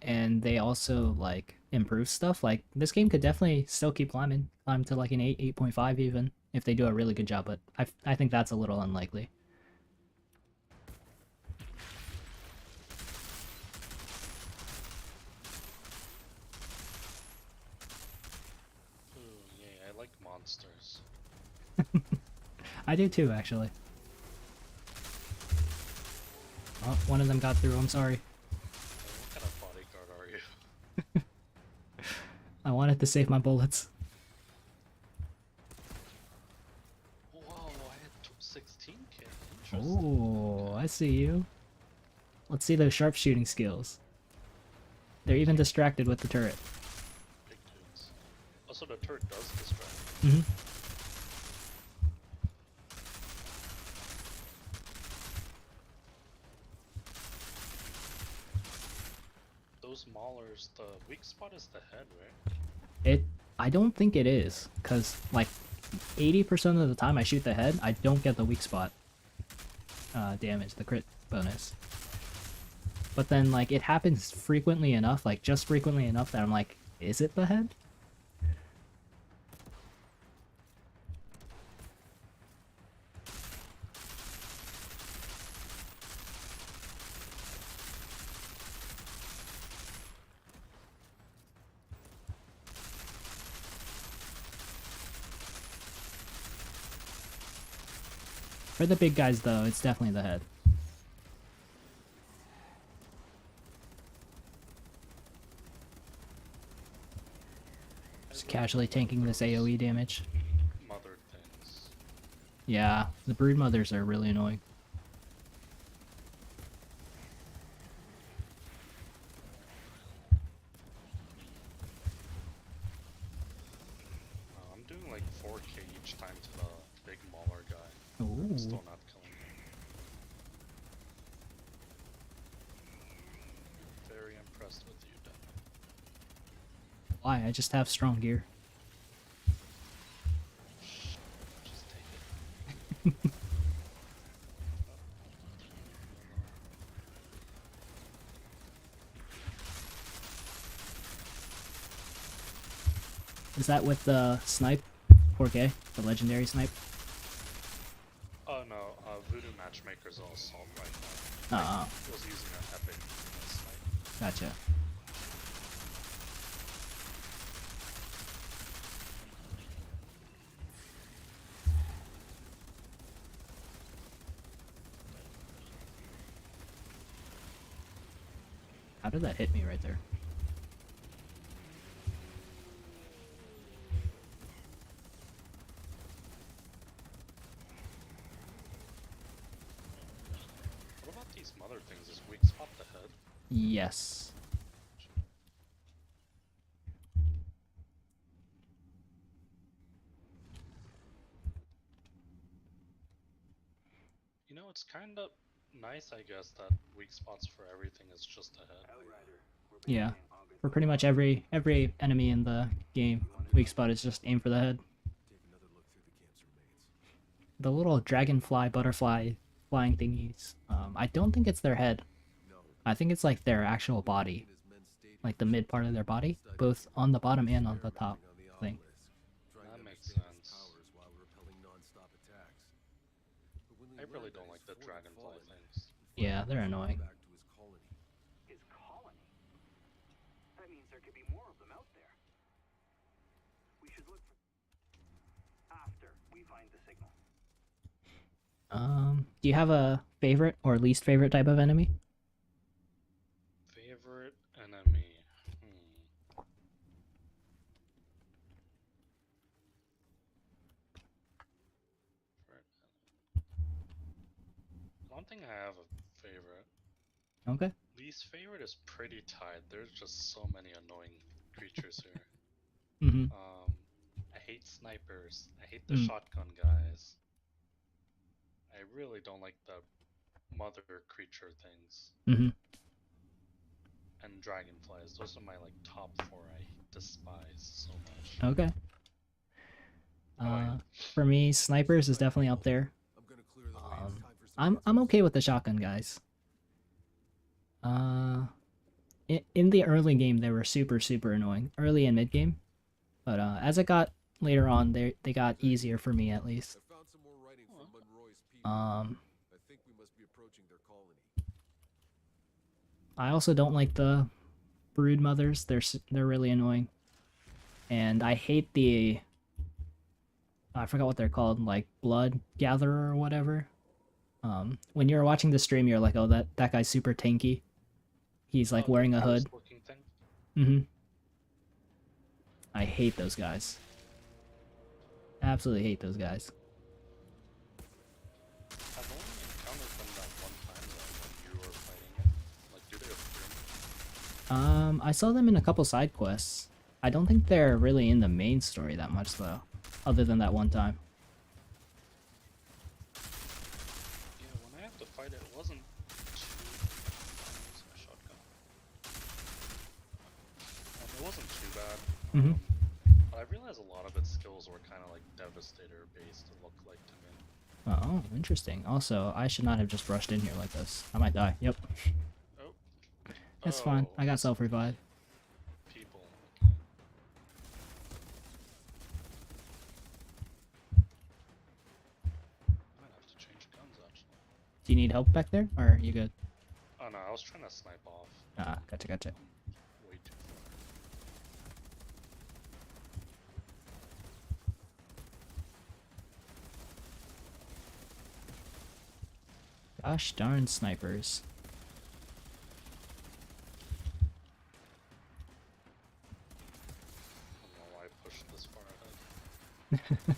and they also like improve stuff, like this game could definitely still keep climb to like an 8, 8.5 even if they do a really good job. But I think that's a little unlikely.
Ooh, yeah, I like monsters.
I do too, actually. Oh, one of them got through. I'm sorry.
What kind of bodyguard are you?
I wanted to save my bullets.
Whoa, I had 16k. Interesting.
Oh, I see you. Let's see those sharpshooting skills. They're even distracted with the turret.
Big dudes. Also, the turret does distract.
Mm-hmm.
Those maulers, the weak spot is the head, right?
I don't think it is, cause like 80% of the time I shoot the head, I don't get the weak spot damage, the crit bonus. But then like it happens frequently enough, like just frequently enough that I'm like, is it the head? For the big guys though, it's definitely the head. Just casually tanking this AoE damage.
Mother things.
Yeah, the brood mothers are really annoying.
I'm doing like 4k each time to the big mauler guy.
Ooh.
I'm still not killing him. Very impressed with you, Dan.
Why? I just have strong gear.
Just take it.
Is that with the snipe? 4K? The legendary snipe?
Oh no, Voodoo Matchmaker's all assault right now.
Uh-uh.
He was using an epic snipe.
Gotcha. How did that hit me right there?
What about these mother things? Is weak spot the head?
Yes.
You know, it's kind of nice, I guess, that weak spots for everything is just a head.
Yeah. For pretty much every enemy in the game, weak spot is just aim for the head. The little dragonfly, butterfly, flying thingies. I don't think it's their head. I think it's like their actual body, like the mid part of their body, both on the bottom and on the top thing.
That makes sense. I really don't like the dragonfly things.
Yeah, they're annoying.
His colony? That means there could be more of them out there. We should look for... after we find the signal.
Do you have a favorite or least favorite type of enemy?
Favorite enemy? I don't think I have a favorite.
Okay.
Least favorite is pretty tied. There's just so many annoying creatures here.
Mm-hmm.
I hate snipers. I hate the shotgun guys. I really don't like the mother creature things.
Mm-hmm.
And dragonflies. Those are my like top 4 I despise so much.
Okay. For me, snipers is definitely up there. I'm okay with the shotgun guys. In the early game they were super annoying, early and mid game, but as it got later on, they got easier for me at least. I also don't like the brood mothers. They're really annoying, and I hate the I forgot what they're called, like blood gatherer or whatever. When you're watching the stream, you're like, oh, that guy's super tanky. He's like wearing a hood. Mm-hmm. I hate those guys. Absolutely hate those guys.
I've only encountered them that one time though, when you were fighting it. Like, do they appear?
I saw them in a couple side quests. I don't think they're really in the main story that much though, other than that one time.
Yeah, when I had to fight it, it wasn't too... Use my shotgun. It wasn't too bad.
Mm-hmm.
But I realized a lot of its skills were kind of like Devastator based, it looked like to me.
Oh, interesting. Also, I should not have just rushed in here like this. I might die. Yep.
Oh.
That's fine. I got self-revive.
People. I might have to change guns actually.
Do you need help back there, or are you good?
Oh no, I was trying to snipe off.
Ah, gotcha.
Way too far.
Gosh darn snipers.
I don't know why I pushed this far ahead.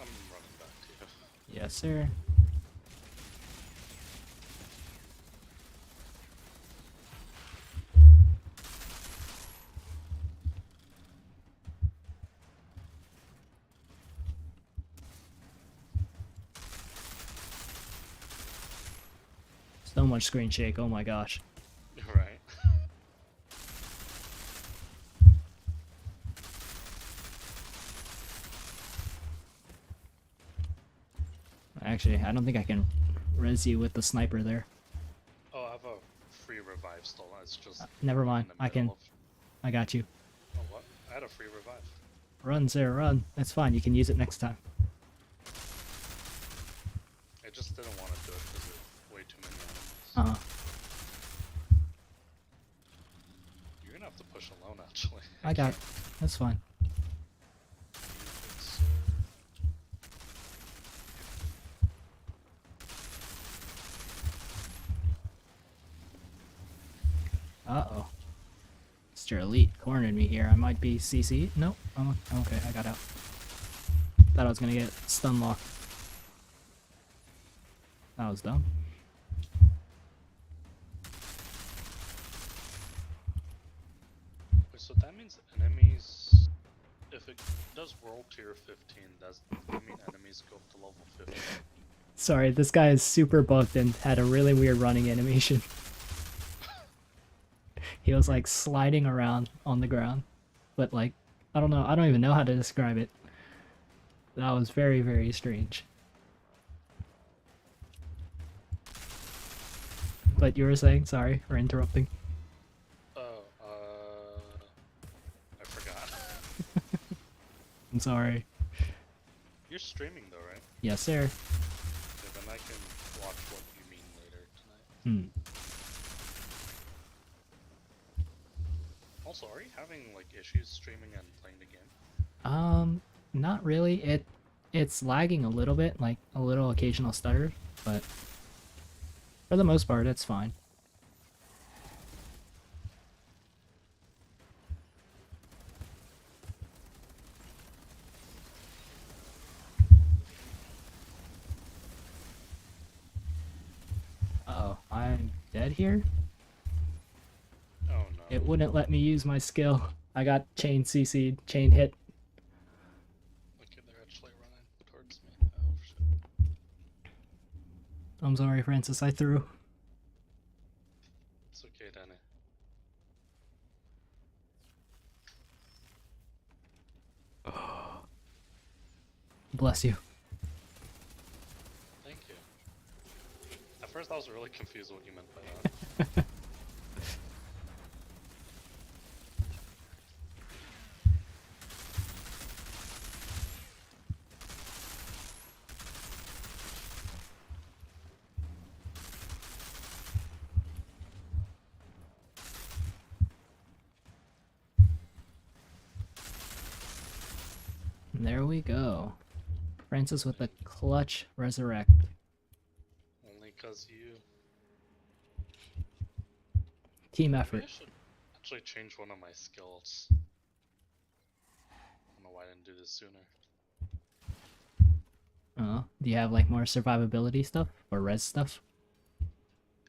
I'm running back to you.
Yes, sir. So much screen shake, oh my gosh.
Right.
Actually, I don't think I can res you with the sniper there.
Oh, I have a free revive still. It's just.
Never
in
mind,
the
I can.
middle
I got you.
Oh, what? I had a free revive.
Run, Sarah, run. That's fine, you can use it next time.
I just didn't want to do it because there's way too many enemies.
Uh-huh.
You're gonna have to push alone, actually.
I got it. That's fine. Uh-oh. Mr. Elite cornered me here. I might be CC. Nope. Oh, okay, I got out. Thought I was gonna get stun locked. That was dumb.
Wait, so that means enemies, if it does world tier 15, does that mean enemies go up to level 50?
Sorry, this guy is super bugged and had a really weird running animation. He was like sliding around on the ground. But like, I don't know, I don't even know how to describe it. That was very, very strange. But you were saying, sorry for interrupting.
Oh, I forgot.
I'm sorry.
You're streaming though, right?
Yes, sir.
Okay, then I can watch what you mean later tonight. Also, are you having like issues streaming and playing the game?
Not really. It's lagging a little bit, like a little occasional stutter, but for the most part, it's fine. Uh-oh, I'm dead here?
Oh no.
It wouldn't let me use my skill. I got chain CC'd, chain hit.
Okay, they're actually running towards me. Oh shit.
I'm sorry, Francis, I threw.
It's okay, Danny.
Bless you.
Thank you. At first I was really confused what you meant by that.
There we go. Francis with a clutch resurrect.
Only cause you...
Team
Maybe
effort.
I should actually change one of my skills. I don't know why I didn't do this sooner.
Do you have like more survivability stuff or res stuff?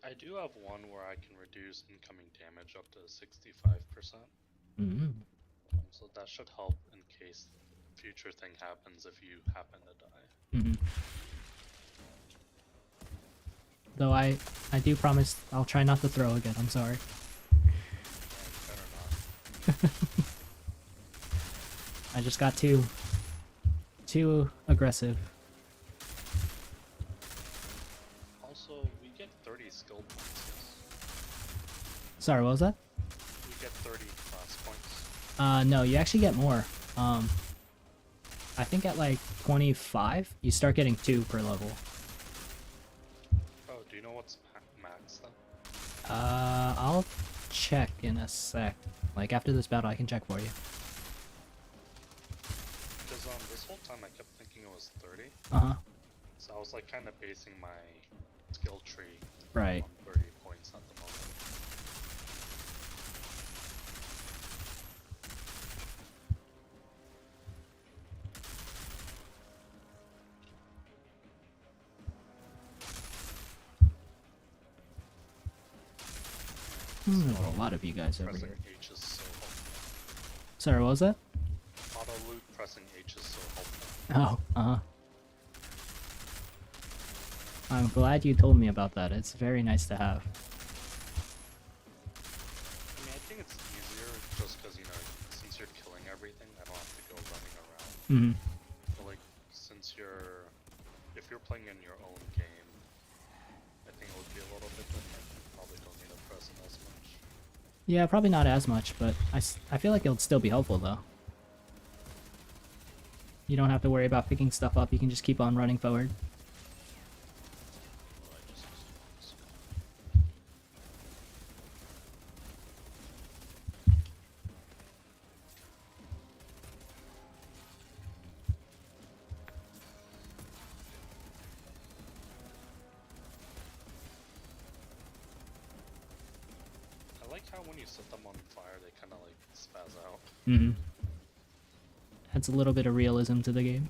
I do have one where I can reduce incoming damage up to 65%.
Mm-hmm.
So that should help in case future thing happens if you happen to die.
Mm-hmm. Though I do promise I'll try not to throw again. I'm sorry.
Yeah, better not.
I just got too aggressive.
Also, we get 30 skill points. Yes.
Sorry, what was that?
We get 30 class points.
No, you actually get more. I think at like 25, you start getting 2 per level.
Oh, do you know what's max then?
I'll check in a sec. Like after this battle, I can check for you.
Because this whole time I kept thinking it was 30.
Uh-huh.
So I was like kind of basing my skill tree
Right.
on 30 points at the moment.
A lot of you guys over
Pressing
here.
H is so helpful.
Sorry, what was that?
Auto loot pressing H is so helpful.
Oh, uh-huh. I'm glad you told me about that. It's very nice to have.
I mean, I think it's easier just because, you know, since you're killing everything, I don't have to go running around.
Mm-hmm.
But, like, since if you're playing in your own game, I think it would be a little bit different. You probably don't need to press it as much.
Yeah, probably not as much, but I feel like it'll still be helpful, though. You don't have to worry about picking stuff up. You can just keep on running forward.
Well, I just use this. I like how when you set them on fire, they kind of like spaz out.
Mm-hmm. Adds a little bit of realism to the game.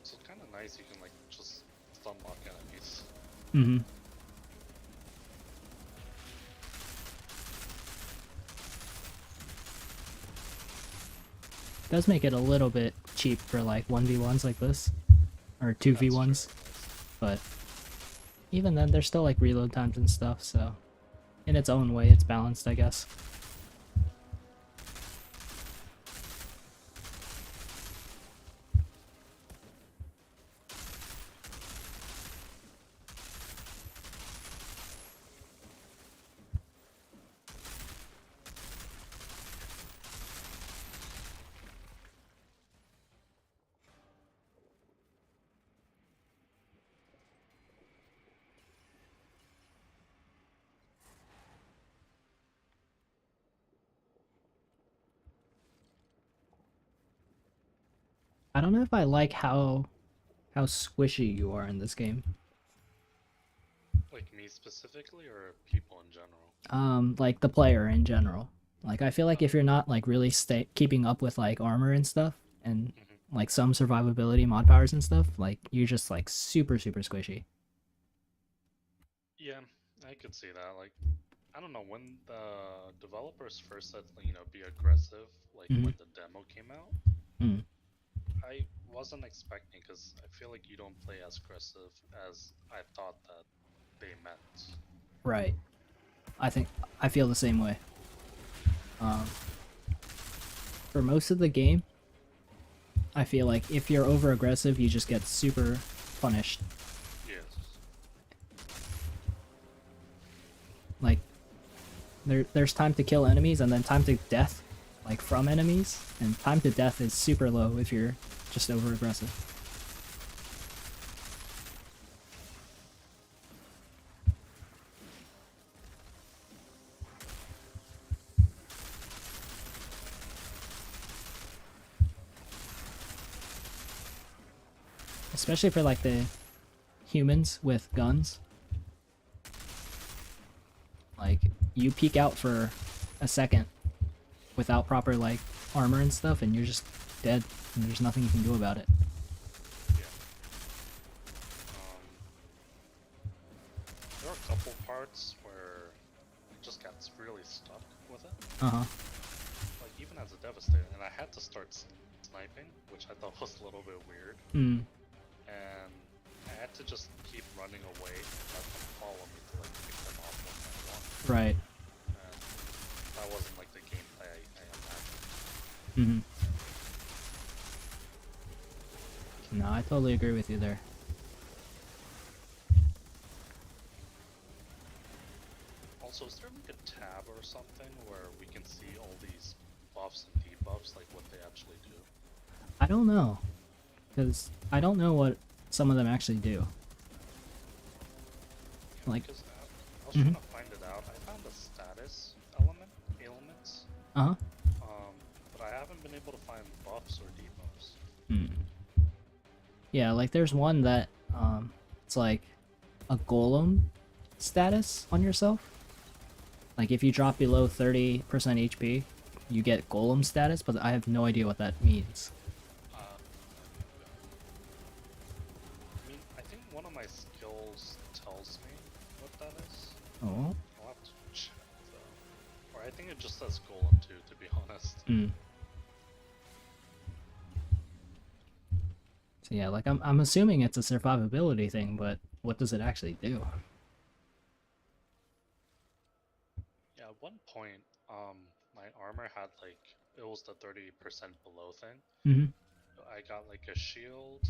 So it's kind of nice. You can like just stun lock enemies.
Mm-hmm. Does make it a little bit cheap for like 1v1s like this, or 2v1s,
That's true.
but even then there's still like reload times and stuff, so in its own way it's balanced, I guess. I don't know if I like how squishy you are in this game.
Like me specifically, or people in general?
Like the player in general. Like I feel like if you're not like really keeping up with like armor and stuff and like some survivability mod powers and stuff, like you're just like super squishy.
Yeah, I could see that. Like, I don't know, when the developers first said, you know, be aggressive, like
Mhm.
when the demo came out,
Mm.
I wasn't expecting, because I feel like you don't play as aggressive as I thought that they meant.
Right. I feel the same way. For most of the game, I feel like if you're over aggressive, you just get super punished.
Yes.
Like there's time to kill enemies and then time to death, like from enemies, and time to death is super low if you're just over aggressive. Especially for like the humans with guns. Like you peek out for a second without proper like armor and stuff and you're just dead and there's nothing you can do about it.
Yeah. There are a couple parts where I just got really stuck with it.
Uh-huh.
Like, even as a Devastator, and I had to start sniping, which I thought was a little bit weird.
Mm.
And I had to just keep running away and let them follow me to like pick them off one by one.
Right.
And that wasn't like the gameplay I imagined.
Mm-hmm. No, I totally agree with you there.
Also, is there like a tab or something where we can see all these buffs and debuffs, like what they actually do?
I don't know. Because I don't know what some of them actually do.
Yeah,
Like-
because I was trying to find it out. I found a status ailments,
Uh-huh.
but I haven't been able to find buffs or debuffs.
Hmm. Yeah, like there's one that it's like a golem status on yourself. Like if you drop below 30% HP, you get golem status, but I have no idea what that means.
I mean, I think one of my skills tells me what that is.
Oh.
I'll have to check though. Or I think it just says golem too, to be honest.
Hmm. So yeah, like I'm assuming it's a survivability thing, but what does it actually do?
Yeah, at one point, my armor had like, it was the 30% below thing.
Mm-hmm.
I got like a shield,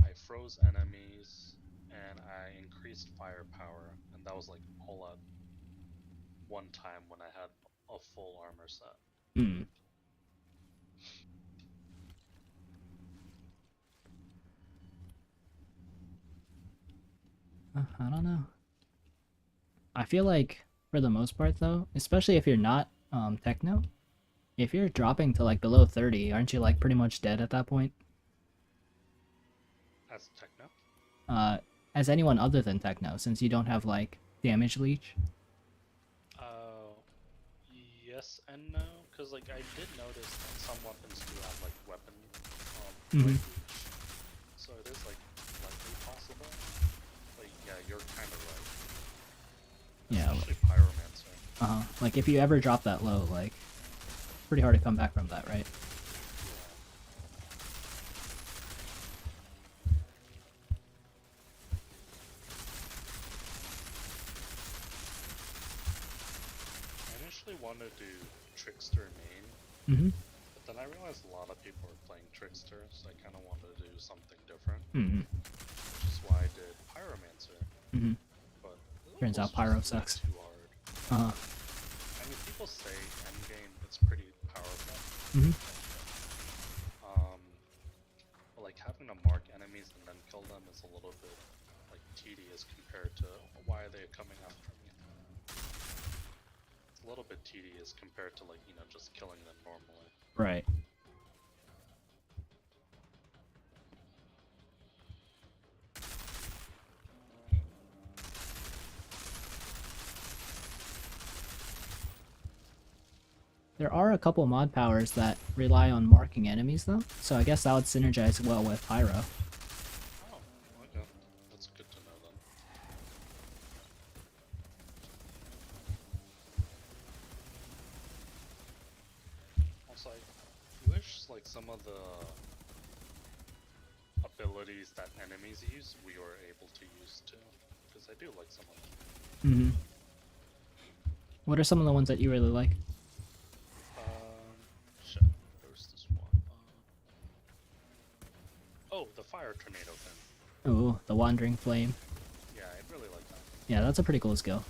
I froze enemies, and I increased firepower, and that was like all at one time when I had a full armor set.
Hmm. I don't know. I feel like for the most part though, especially if you're not techno, if you're dropping to like below 30, aren't you like pretty much dead at that point?
As techno?
as anyone other than Techno, since you don't have like damage leech.
Uh, yes and no, because like I did notice that some weapons do have like weapon
Mhm.
break reach, so it is like slightly possible. But yeah, you're kind of right.
Yeah.
Especially Pyromancer.
Like if you ever drop that low, like pretty hard to come back from that, right?
I initially wanted to do Trickster main,
Mm-hmm.
but then I realized a lot of people were playing Trickster, so I kind of wanted to do something different,
Mm-hmm.
which is why I did Pyromancer.
Mm-hmm.
But it
Turns out
was
Pyro
just way
sucks.
too hard.
Uh-huh.
I mean, people say endgame it's pretty powerful.
Mm-hmm.
But like having to mark enemies and then kill them is a little bit like tedious compared to why are they coming after me. It's a little bit tedious compared to like just killing them normally.
Right. There are a couple mod powers that rely on marking enemies though, so I guess that would synergize well with Pyro.
Oh, okay. That's good to know then. Also, I wish like some of the abilities that enemies use we were able to use too, because I do like some of them.
Mm-hmm. What are some of the ones that you really like?
Shit, there's this one. Oh, the fire tornado thing.
Ooh, the Wandering Flame.
Yeah, I really like that.
Yeah, that's a pretty cool skill.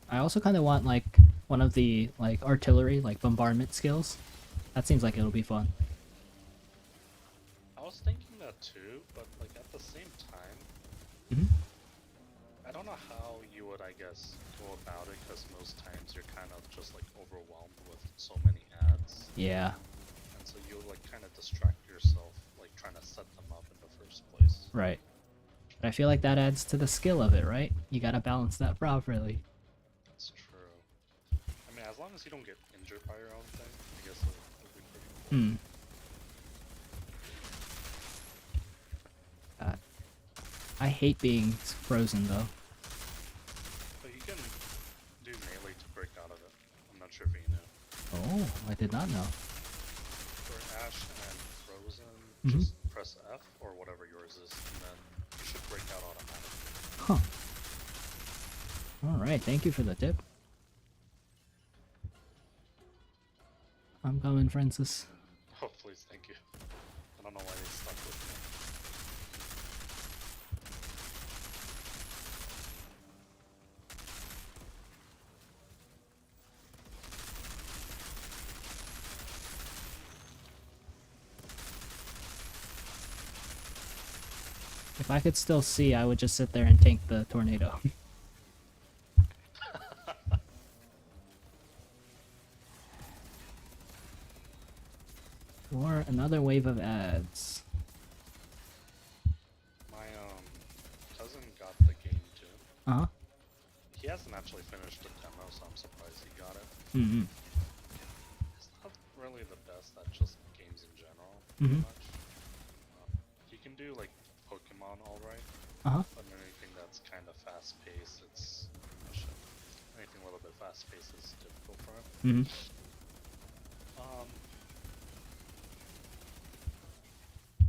I also kind of want like one of the like artillery, like bombardment skills. That seems like it'll be fun.
I was thinking that too, but like at the same time,
Mm-hmm.
I don't know how you would, I guess, go about it, because most times you're kind of just like overwhelmed with so many ads,
Yeah,
and so you'll like kind of distract yourself, like trying to set them up in the first place.
right. But I feel like that adds to the skill of it, right? You gotta balance that properly.
That's true. I mean, as long as you don't get injured by your own thing, I guess it'll be pretty cool.
Hmm. God. I hate being frozen though.
But you can do melee to break out of it. I'm not sure if you know.
Oh, I did not know.
For Ash and Frozen,
Mhm.
just press F or whatever yours is, and then you should break out automatically.
Huh. Alright, thank you for the tip. I'm coming, Francis.
Oh, please, thank you. I don't know why they stuck with me.
If I could still see, I would just sit there and tank the tornado. Or another wave of ads.
My cousin got the game too.
Uh-huh.
He hasn't actually finished the demo, so I'm surprised he got it.
Mm-hmm.
It's not really the best at just games in general,
Mhm.
much. You can do like Pokemon alright,
Uh-huh.
but anything that's kind of fast-paced, it's anything a little bit fast-paced is difficult for him.
Mm-hmm.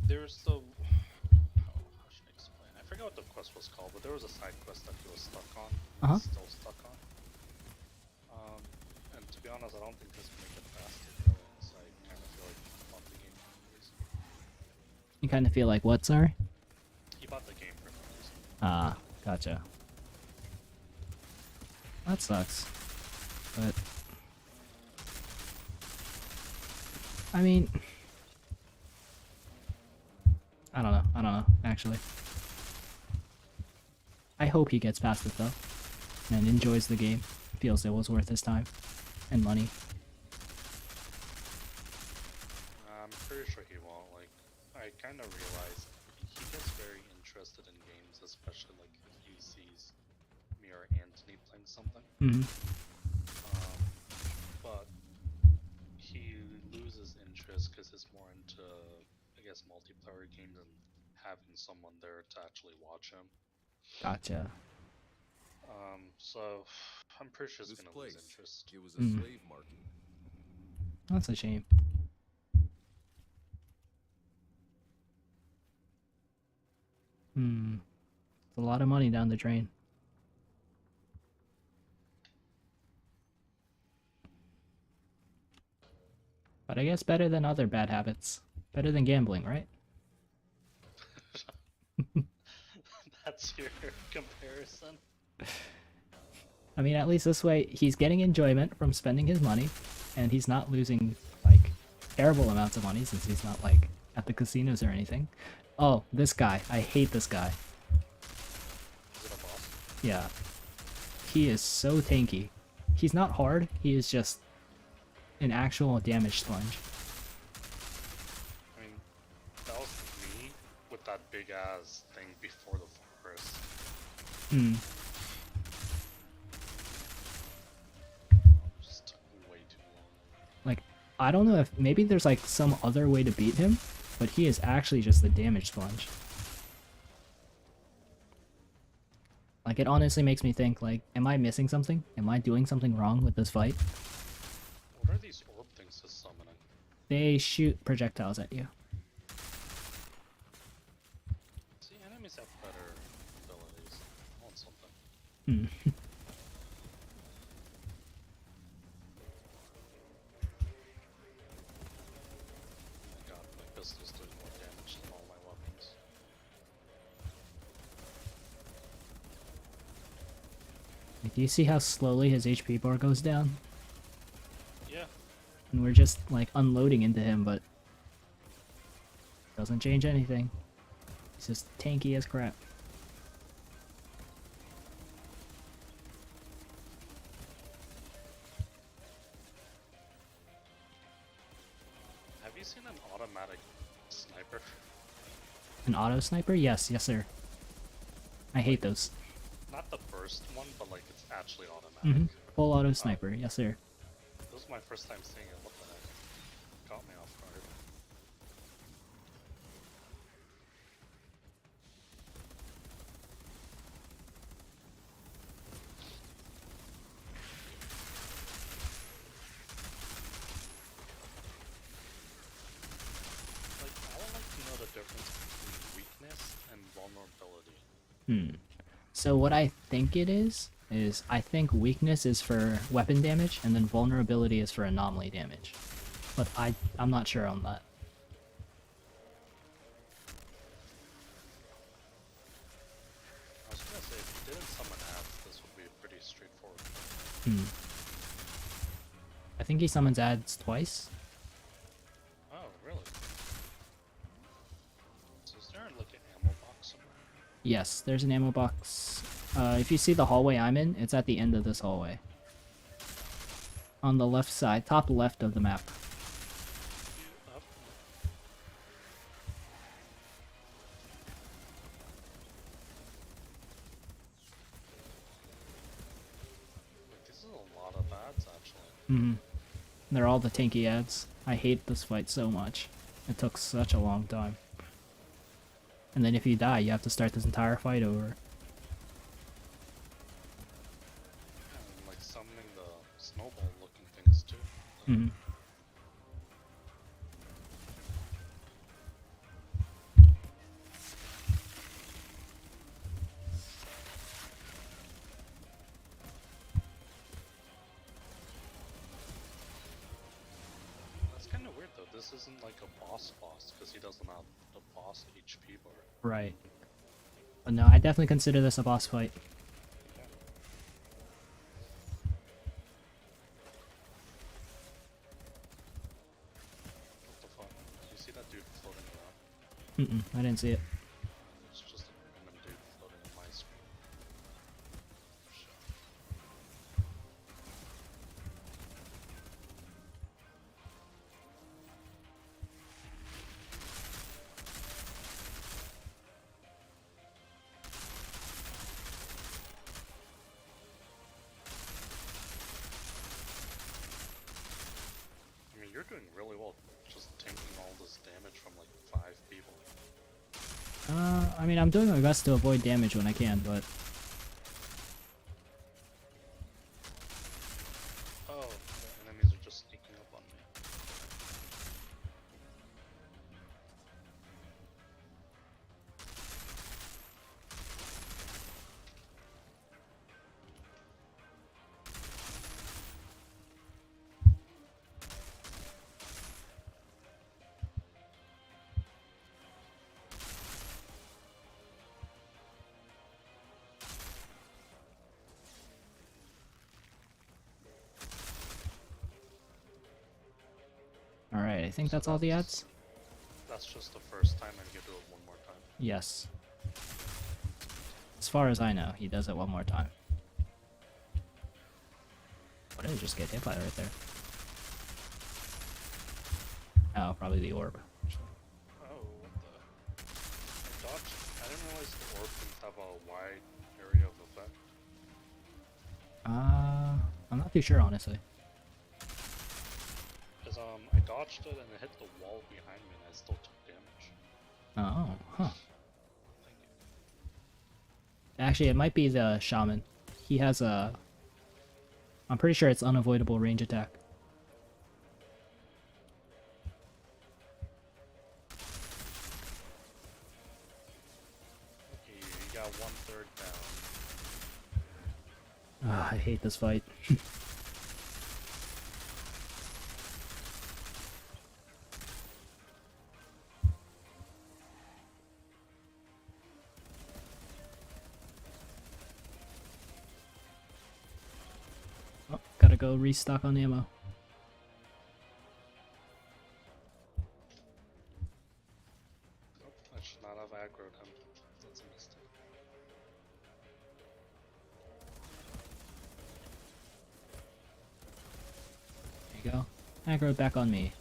There's the how should I explain? I forgot what the quest was called, but there was a side quest that he was stuck on.
Uh-huh.
Still stuck on. And to be honest, I don't think this will make it faster, really. So I kind of feel like he bought the game for no reason.
You kind of feel like what, sorry?
He bought the game for no reason.
Ah, gotcha. That sucks. But... I mean... I don't know, actually. I hope he gets past it, though. and enjoys the game, feels it was worth his time and money.
I'm pretty sure he won't. Like, I kind of realized he gets very interested in games, especially like if he sees me or Anthony playing something.
Hmm.
But he loses interest because he's more into, I guess, multiplayer games and having someone there to actually watch him.
Gotcha.
So I'm pretty sure he's
This
gonna
place,
lose interest.
it was a slave market.
That's a shame. It's a lot of money down the drain. But I guess better than other bad habits. Better than gambling, right?
That's your comparison.
I mean, at least this way, he's getting enjoyment from spending his money, and he's not losing, like, terrible amounts of money since he's not, like, at the casinos or anything. Oh, this guy. I hate this guy.
Is it a boss?
Yeah. He is so tanky. He's not hard, he is just an actual damage sponge.
I mean, that was me with that big ass thing before the forest. Just took way too long.
Like, I don't know if maybe there's like some other way to beat him, but he is actually just a damage sponge. Like, it honestly makes me think, like, am I missing something? Am I doing something wrong with this fight?
What are these orb things he's summoning?
They shoot projectiles at you.
See, enemies have better abilities. I want something. Oh my god, my pistol's doing more damage than all my weapons.
Like, do you see how slowly his HP bar goes down?
Yeah,
And we're just, like, unloading into him, but doesn't change anything. He's just tanky as crap.
have you seen an automatic sniper?
An auto sniper? Yes, yes sir. I hate those.
Not the first one, but like it's actually automatic.
Full auto sniper, yes sir.
This was my first time seeing it. What the heck? Caught me off guard. Like, I would like to know the difference between weakness and vulnerability.
So what I think it is I think weakness is for weapon damage and then vulnerability is for anomaly damage. But I'm not sure on that.
I was gonna say, if you didn't summon ads, this would be pretty straightforward.
I think he summons ads twice.
Oh, really? So is there like an ammo box somewhere?
Yes, there's an ammo box. If you see the hallway I'm in, it's at the end of this hallway. On the left side, top left of the map.
Up. Like, this is a lot of ads, actually.
They're all the tanky ads. I hate this fight so much. It took such a long time. And then if you die, you have to start this entire fight over.
And like summoning the snowball looking things too. That's kind of weird though. This isn't like a boss because he doesn't have the boss HP bar.
Right. But no, I definitely consider this a boss fight.
What the fuck? You see that dude floating around?
I didn't see it.
It's just a random dude floating on my screen. Shit. you're doing really well, just taking all this damage from like 5 people.
I mean, I'm doing my best to avoid damage when I can, but
Oh, the enemies are just sneaking up on me.
alright, I think
So
that's all the ads.
That's just the first time, and you do it one more time.
Yes. As far as I know, he does it one more time. What did I just get hit by right there? Oh, probably the orb.
Oh, what the? I dodged. I didn't realize the orb can have a wide area of effect.
I'm not too sure, honestly.
Because I dodged it and it hit the wall behind me, and I still took damage.
Oh, huh.
Thank you.
Actually, it might be the shaman. He has a... I'm pretty sure it's unavoidable range attack.
Okay, you got 1/3 down.
Ah, I hate this fight. Oh, gotta go restock on ammo.
Nope, I should not have aggroed him. That's a mistake.
There you go. Aggro back on me.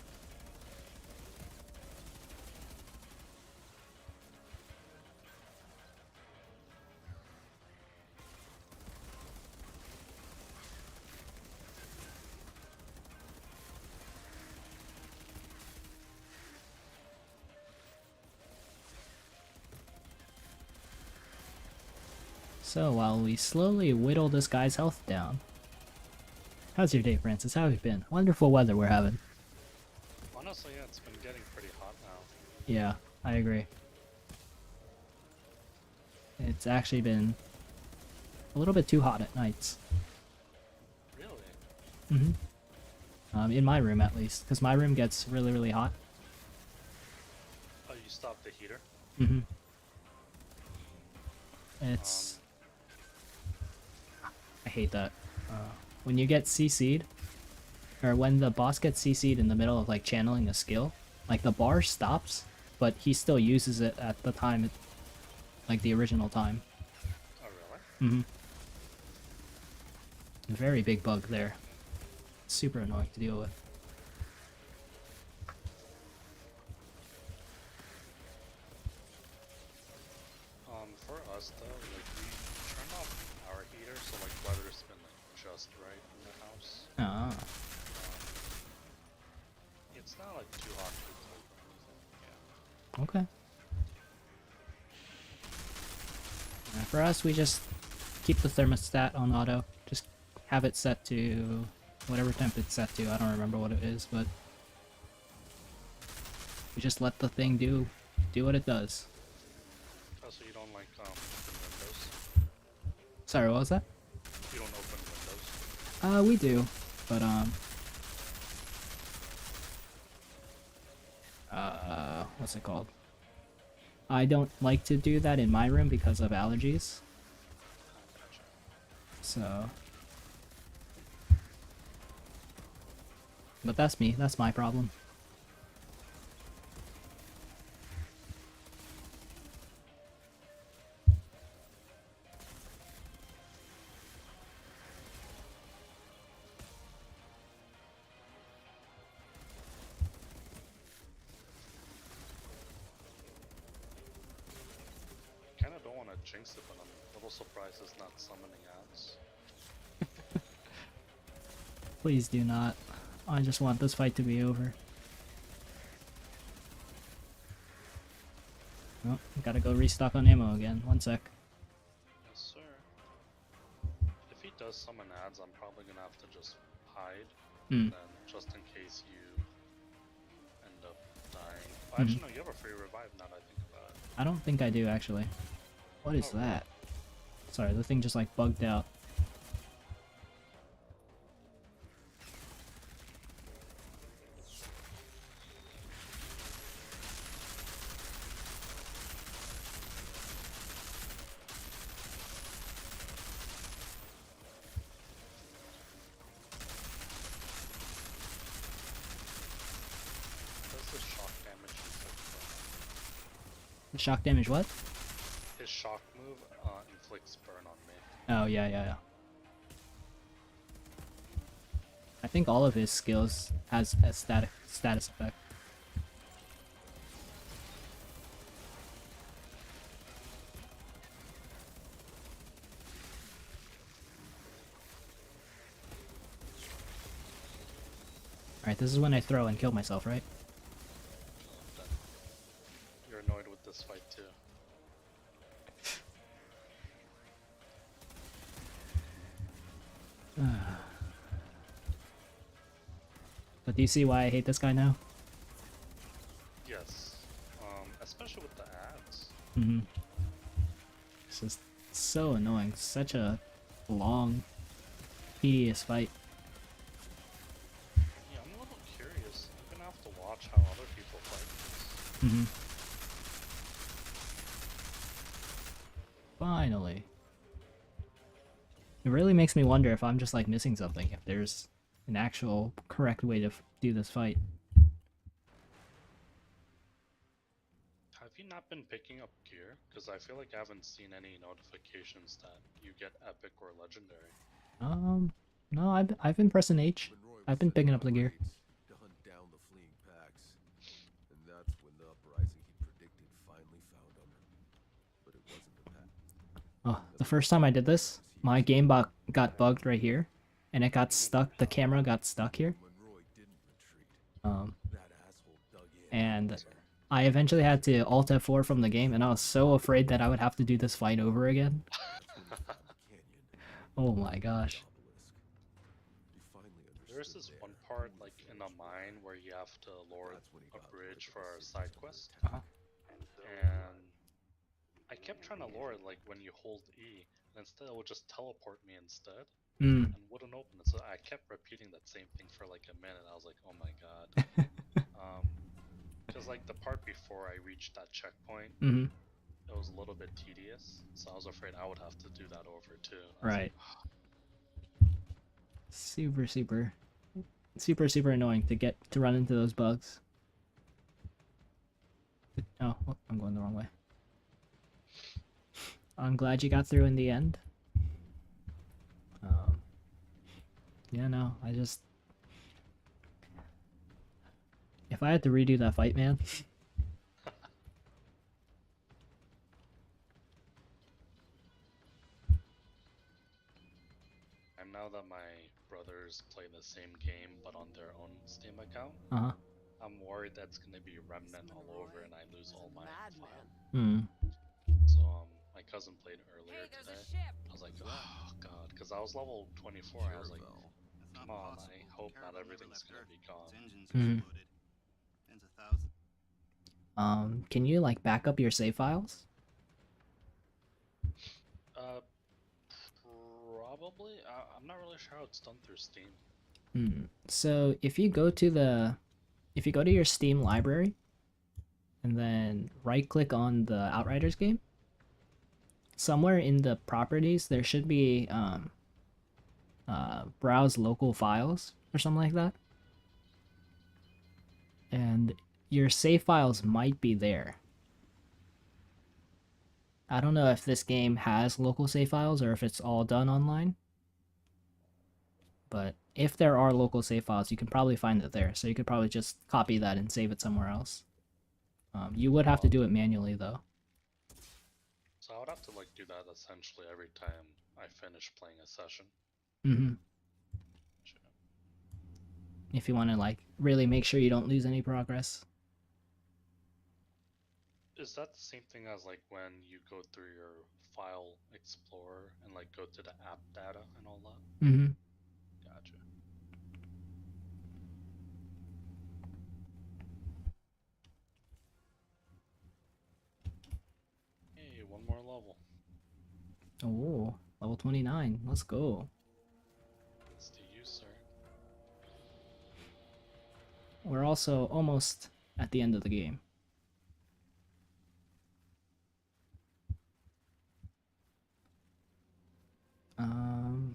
So while we slowly whittle this guy's health down. How's your day, Francis? How have you been? Wonderful weather we're having.
Honestly, yeah, it's been getting pretty hot now.
Yeah, I agree. It's actually been a little bit too hot at nights.
Really?
In my room at least, because my room gets really, really hot.
Oh, you stopped the heater?
It's... I hate that. When you get CC'd, or when the boss gets CC'd in the middle of like channeling a skill, like the bar stops, but he still uses it at the time, like the original time.
Oh, really?
Very big bug there. Super annoying to deal with.
For us though, like we turn off our heater, so like weather's been like just right in the house.
Ah,
It's not like too hot, too cold or anything. Yeah.
okay. For us, we just keep the thermostat on auto. Just have it set to whatever temp it's set to. I don't remember what it is, but we just let the thing do what it does.
Oh, so you don't like open windows?
Sorry, what was that?
You don't open windows?
We do, but what's it called? I don't like to do that in my room because of allergies.
Gotcha.
So, but that's me. That's my problem.
Kinda don't want to jinx it, but I'm a little surprised it's not summoning ads.
Please do not. I just want this fight to be over. Oh, gotta go restock on ammo again. One sec.
Yes, sir. If he does summon ads, I'm probably gonna have to just hide.
Hmm.
Then, just in case you end up dying. Oh, actually, no, you have a free revive now that I think about it.
I don't think I do actually. What is
Oh, really?
that? Sorry, the thing just like bugged out.
Does the shock damage inflict
The shock damage what?
burn? His shock move inflicts burn on me.
Oh yeah. I think all of his skills has a status effect. Alright, this is when I throw and kill myself, right?
Then you're annoyed with this fight too.
But do you see why I hate this guy now?
Yes. Especially with the ads.
Mm-hmm. This is so annoying. Such a long, tedious fight.
Yeah, I'm a little curious. I'm gonna have to watch how other people fight this.
Mm-hmm. Finally. It really makes me wonder if I'm just like missing something, if there's an actual correct way to do this fight.
Have you not been picking up gear? Because I feel like I haven't seen any notifications that you get epic or legendary.
No, I've been pressing H. I've been picking up the gear.
To hunt down the fleeing packs, and that's when the uprising he predicted finally found him. But it wasn't the pack.
Oh, the first time I did this, my game got bugged right here, and it got stuck. The camera got stuck here.
Monroy didn't retreat. That asshole dug in.
And I eventually had to Alt F4 from the game, and I was so afraid that I would have to do this fight over again. Oh my gosh.
He finally
There's
understood
this
there.
one part, like in a mine, where you have to lower
That's when he
a
got
bridge
rid
for
of
a
the
side
secret
quest.
Uh-huh.
And I kept trying to lower it, like when you hold E, and instead it would just teleport me instead,
Hmm.
and wouldn't open it. So I kept repeating that same thing for like a minute. I was like, oh my god. Because like the part before I reached that checkpoint,
Mm-hmm.
it was a little bit tedious, so I was afraid I would have to do that over too. I was
Right.
like,
Super annoying to run into those bugs. Oh, I'm going the wrong way. I'm glad you got through in the end. Yeah, no, if I had to redo that fight, man.
and now that my brothers play the same game but on their own Steam account,
Uh-huh.
I'm worried that's gonna be Remnant all over and I lose all my file.
Hmm.
So my cousin played earlier
Hey, there's
today.
a ship.
I was like, oh god, because I was level 24. I was like, come on, I hope not everything's gonna be gone.
Mhm. Can you like back up your save files?
Probably. I'm not really sure how it's done through Steam.
So if you go to your Steam library and then right click on the Outriders game, somewhere in the properties there should be browse local files or something like that. And your save files might be there. I don't know if this game has local save files or if it's all done online. But if there are local save files, you can probably find it there. So you could probably just copy that and save it somewhere else. You would have to do it manually though.
So I would have to like do that essentially every time I finish playing a session.
Mm-hmm.
Sure.
if you want to like really make sure you don't lose any progress.
Is that the same thing as like when you go through your file explorer and like go to the app data and all that?
Mm-hmm.
Gotcha. Hey, one more level.
Oh, level 29. Let's go.
It's to you, sir.
We're also almost at the end of the game.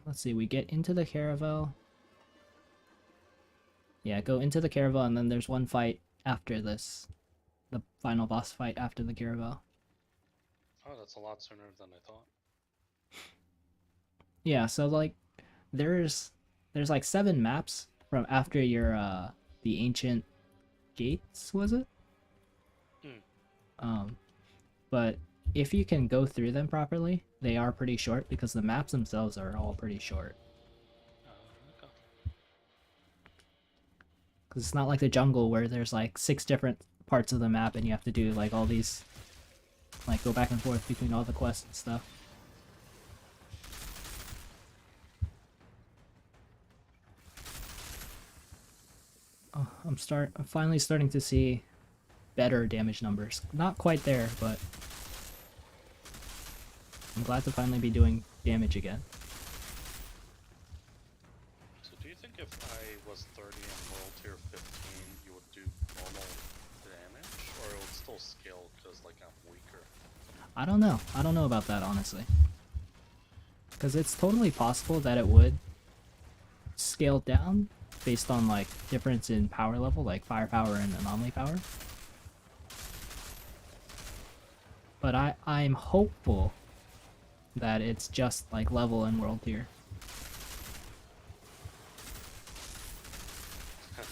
Let's see, we get into the caravel. Yeah, go into the caravel and then there's one fight after this. The final boss fight after the caravel.
Oh, that's a lot sooner than I thought.
Yeah, so like there's like 7 maps from after your the ancient gates, was it?
Hmm.
But if you can go through them properly, they are pretty short because the maps themselves are all pretty short.
Okay.
Because it's not like the jungle where there's like 6 different parts of the map and you have to do like all these, like go back and forth between all the quests and stuff. Oh, I'm finally starting to see better damage numbers. Not quite there, but I'm glad to finally be doing damage again.
So do you think if I was 30 and world tier 15, you would do normal damage? Or it would still scale because like I'm weaker?
I don't know. I don't know about that, honestly. Because it's totally possible that it would scale down based on like difference in power level, like firepower and anomaly power. But I'm hopeful that it's just like level and world tier.
I'm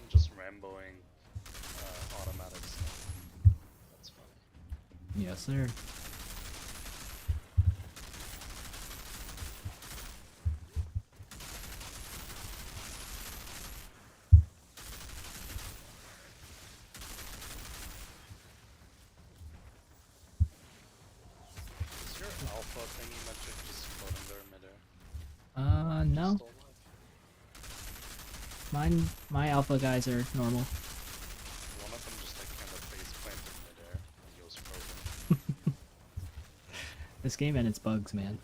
just ramboing automatic stuff. That's funny.
Yes, sir.
Is your alpha thingy magic just floating there midair?
No.
Still alive?
My alpha guys are normal.
One of them just like kind of face planted midair and he was frozen.
This game and its bugs, man.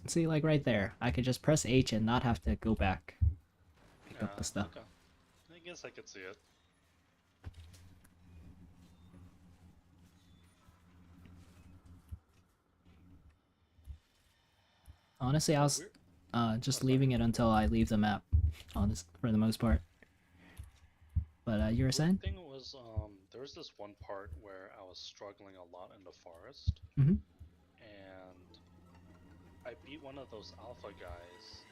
See, like right there, I could just press H and not have to go back, pick up the stuff.
Okay. I guess I could see it.
Honestly, I was just leaving it until I leave the map, honest, for the most part. But you were saying?
The thing was, there was this one part where I was struggling a lot in the forest,
Mm-hmm.
and I beat one of those alpha guys,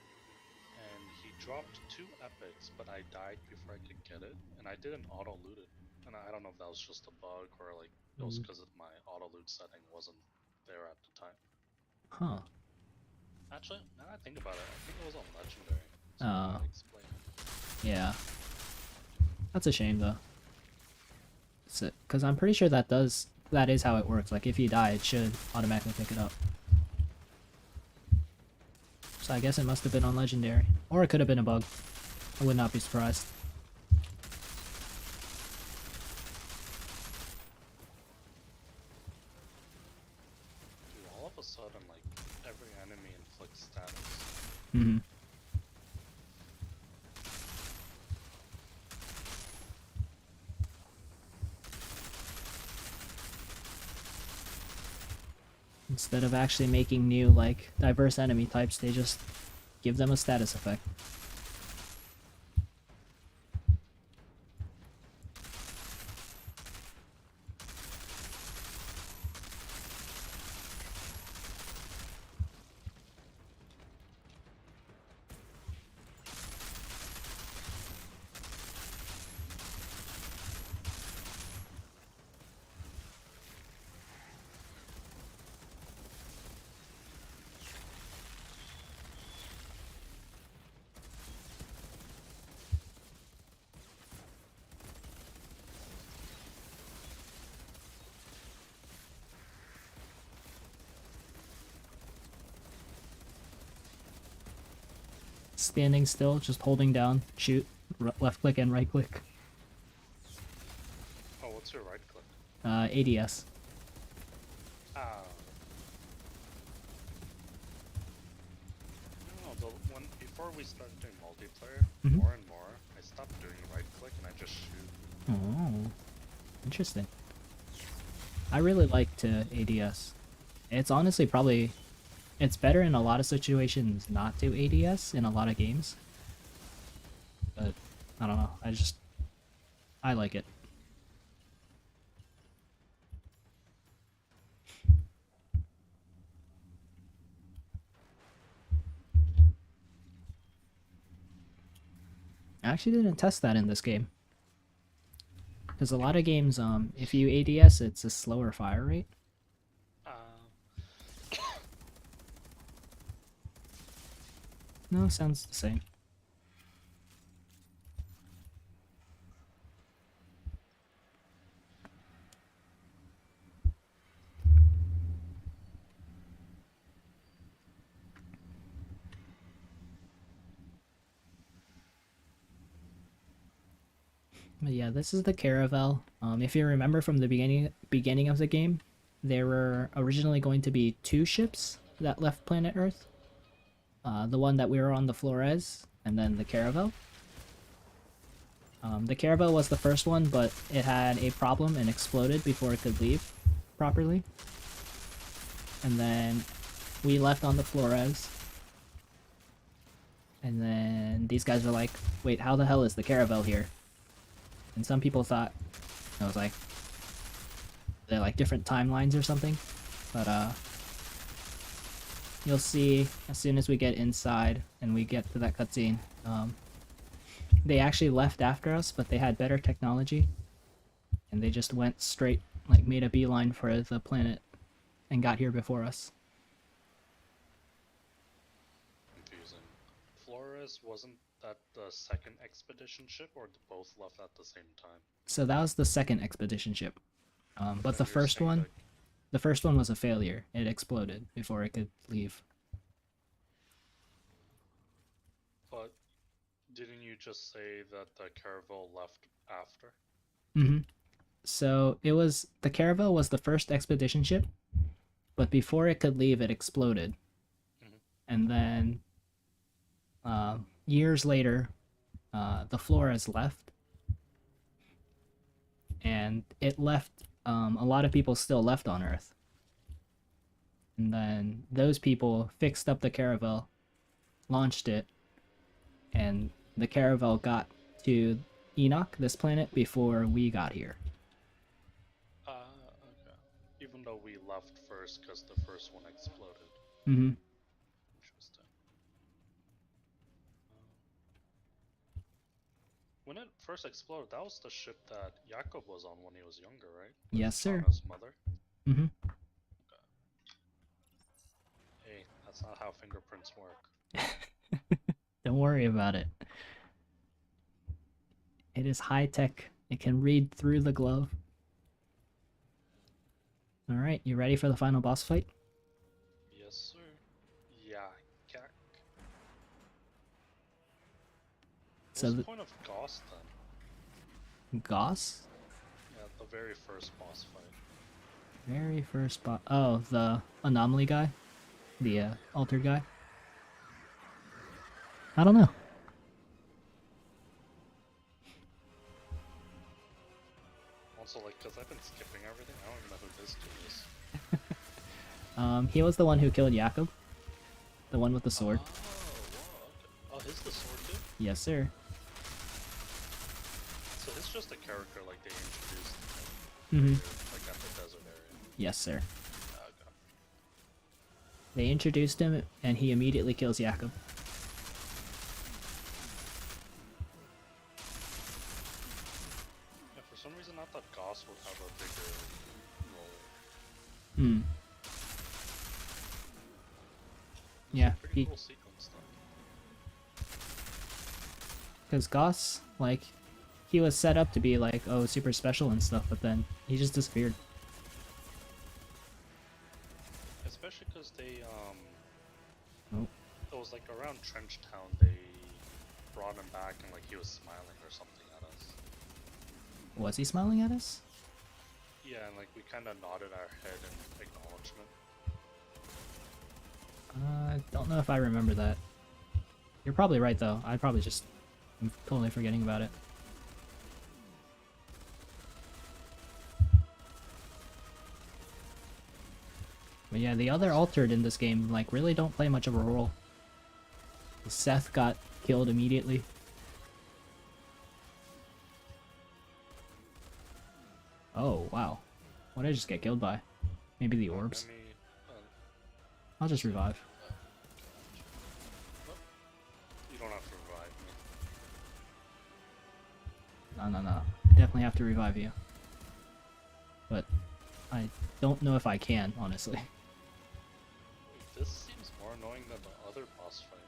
and he dropped 2 epics, but I died before I could get it, and I didn't auto loot it. And I don't know if that was just a bug or like it was because my auto loot setting wasn't there at the time.
Huh.
Actually, now that I think about it, I think it was on legendary. So that might explain it.
Yeah. That's a shame though. Because I'm pretty sure that is how it works. Like if you die, it should automatically pick it up. So I guess it must have been on legendary, or it could have been a bug. I would not be surprised.
Dude, all of a sudden, like every enemy inflicts status.
Mm-hmm. Instead of actually making new, like, diverse enemy types, they just give them a status effect. standing still, just holding down, shoot, left click and right click.
Oh, what's your right click?
ADS.
Ah. I don't know, before we started doing multiplayer,
Mhm.
more and more, I stopped doing right click and I just shoot.
Oh, interesting. I really like to ADS. It's honestly probably, it's better in a lot of situations not to ADS in a lot of games. But I don't know. I like it. I actually didn't test that in this game. Because a lot of games, if you ADS, it's a slower fire rate. No, sounds the same. But yeah, this is the Caravel. If you remember from the beginning of the game, there were originally going to be 2 ships that left planet Earth. The one that we were on, the Flores, and then the Caravel. The Caravel was the first one, but it had a problem and exploded before it could leave properly. And then we left on the Flores. And then these guys were like, wait, how the hell is the Caravel here? And some people thought it was like they're like different timelines or something. But you'll see as soon as we get inside and we get to that cutscene, they actually left after us, but they had better technology, and they just went straight, like made a beeline for the planet, and got here before us.
Confusing. Flores, wasn't that the second expedition ship, or both left at the same time?
So that was the second expedition ship, but
Then
the
you're
first
saying
one,
that-
the first one was a failure. It exploded before it could leave.
But didn't you just say that the Caravel left after?
Mm-hmm. So it was the Caravel was the first expedition ship, but before it could leave, it exploded,
Mhm.
and then years later, the Flores left, and it left. A lot of people still left on Earth, and then those people fixed up the Caravel, launched it, and the Caravel got to Enoch, this planet, before we got here.
Okay. Even though we left first because the first one exploded.
Mm-hmm.
Interesting. When it first exploded, that was the ship that Jakob was on when he was younger, right? With
Yes, sir.
Chana's mother.
Mm-hmm.
Hey, that's not how fingerprints work.
Don't worry about it. It is high tech. It can read through the glove. Alright, you ready for the final boss fight?
Yes, sir. Yeah, Gak.
So
What's
the
the point of Goss then?
Goss?
Yeah, the very first boss fight.
Very first boss. Oh, the anomaly guy? The altered guy? I don't know.
Also, like, because I've been skipping everything, I don't even know who this dude is.
He was the one who killed Jakob. The one with the sword.
Oh, whoa, okay. Oh, he's the sword dude?
Yes, sir.
So he's just a character like they introduced,
Mm-hmm.
like at the desert area.
Yes, sir.
Okay.
They introduced him, and he immediately kills Jakob.
Yeah, for some reason I thought Goss would have a bigger role.
Hmm. Yeah,
Pretty cool sequence though.
because Goss, like, he was set up to be like, oh, super special and stuff, but then he just disappeared.
Especially because they,
Oh.
it was like around Trench Town, they brought him back and like he was smiling or something at us.
Was he smiling at us?
Yeah, and like we kind of nodded our head in acknowledgement.
I don't know if I remember that. You're probably right though. I'm totally forgetting about it. But yeah, the other altered in this game like really don't play much of a role. Seth got killed immediately. Oh wow. What did I just get killed by? Maybe the orbs?
Let me,
I'll just revive.
you don't have to revive me.
No. Definitely have to revive you. But I don't know if I can, honestly.
Wait, this seems more annoying than the other boss fight.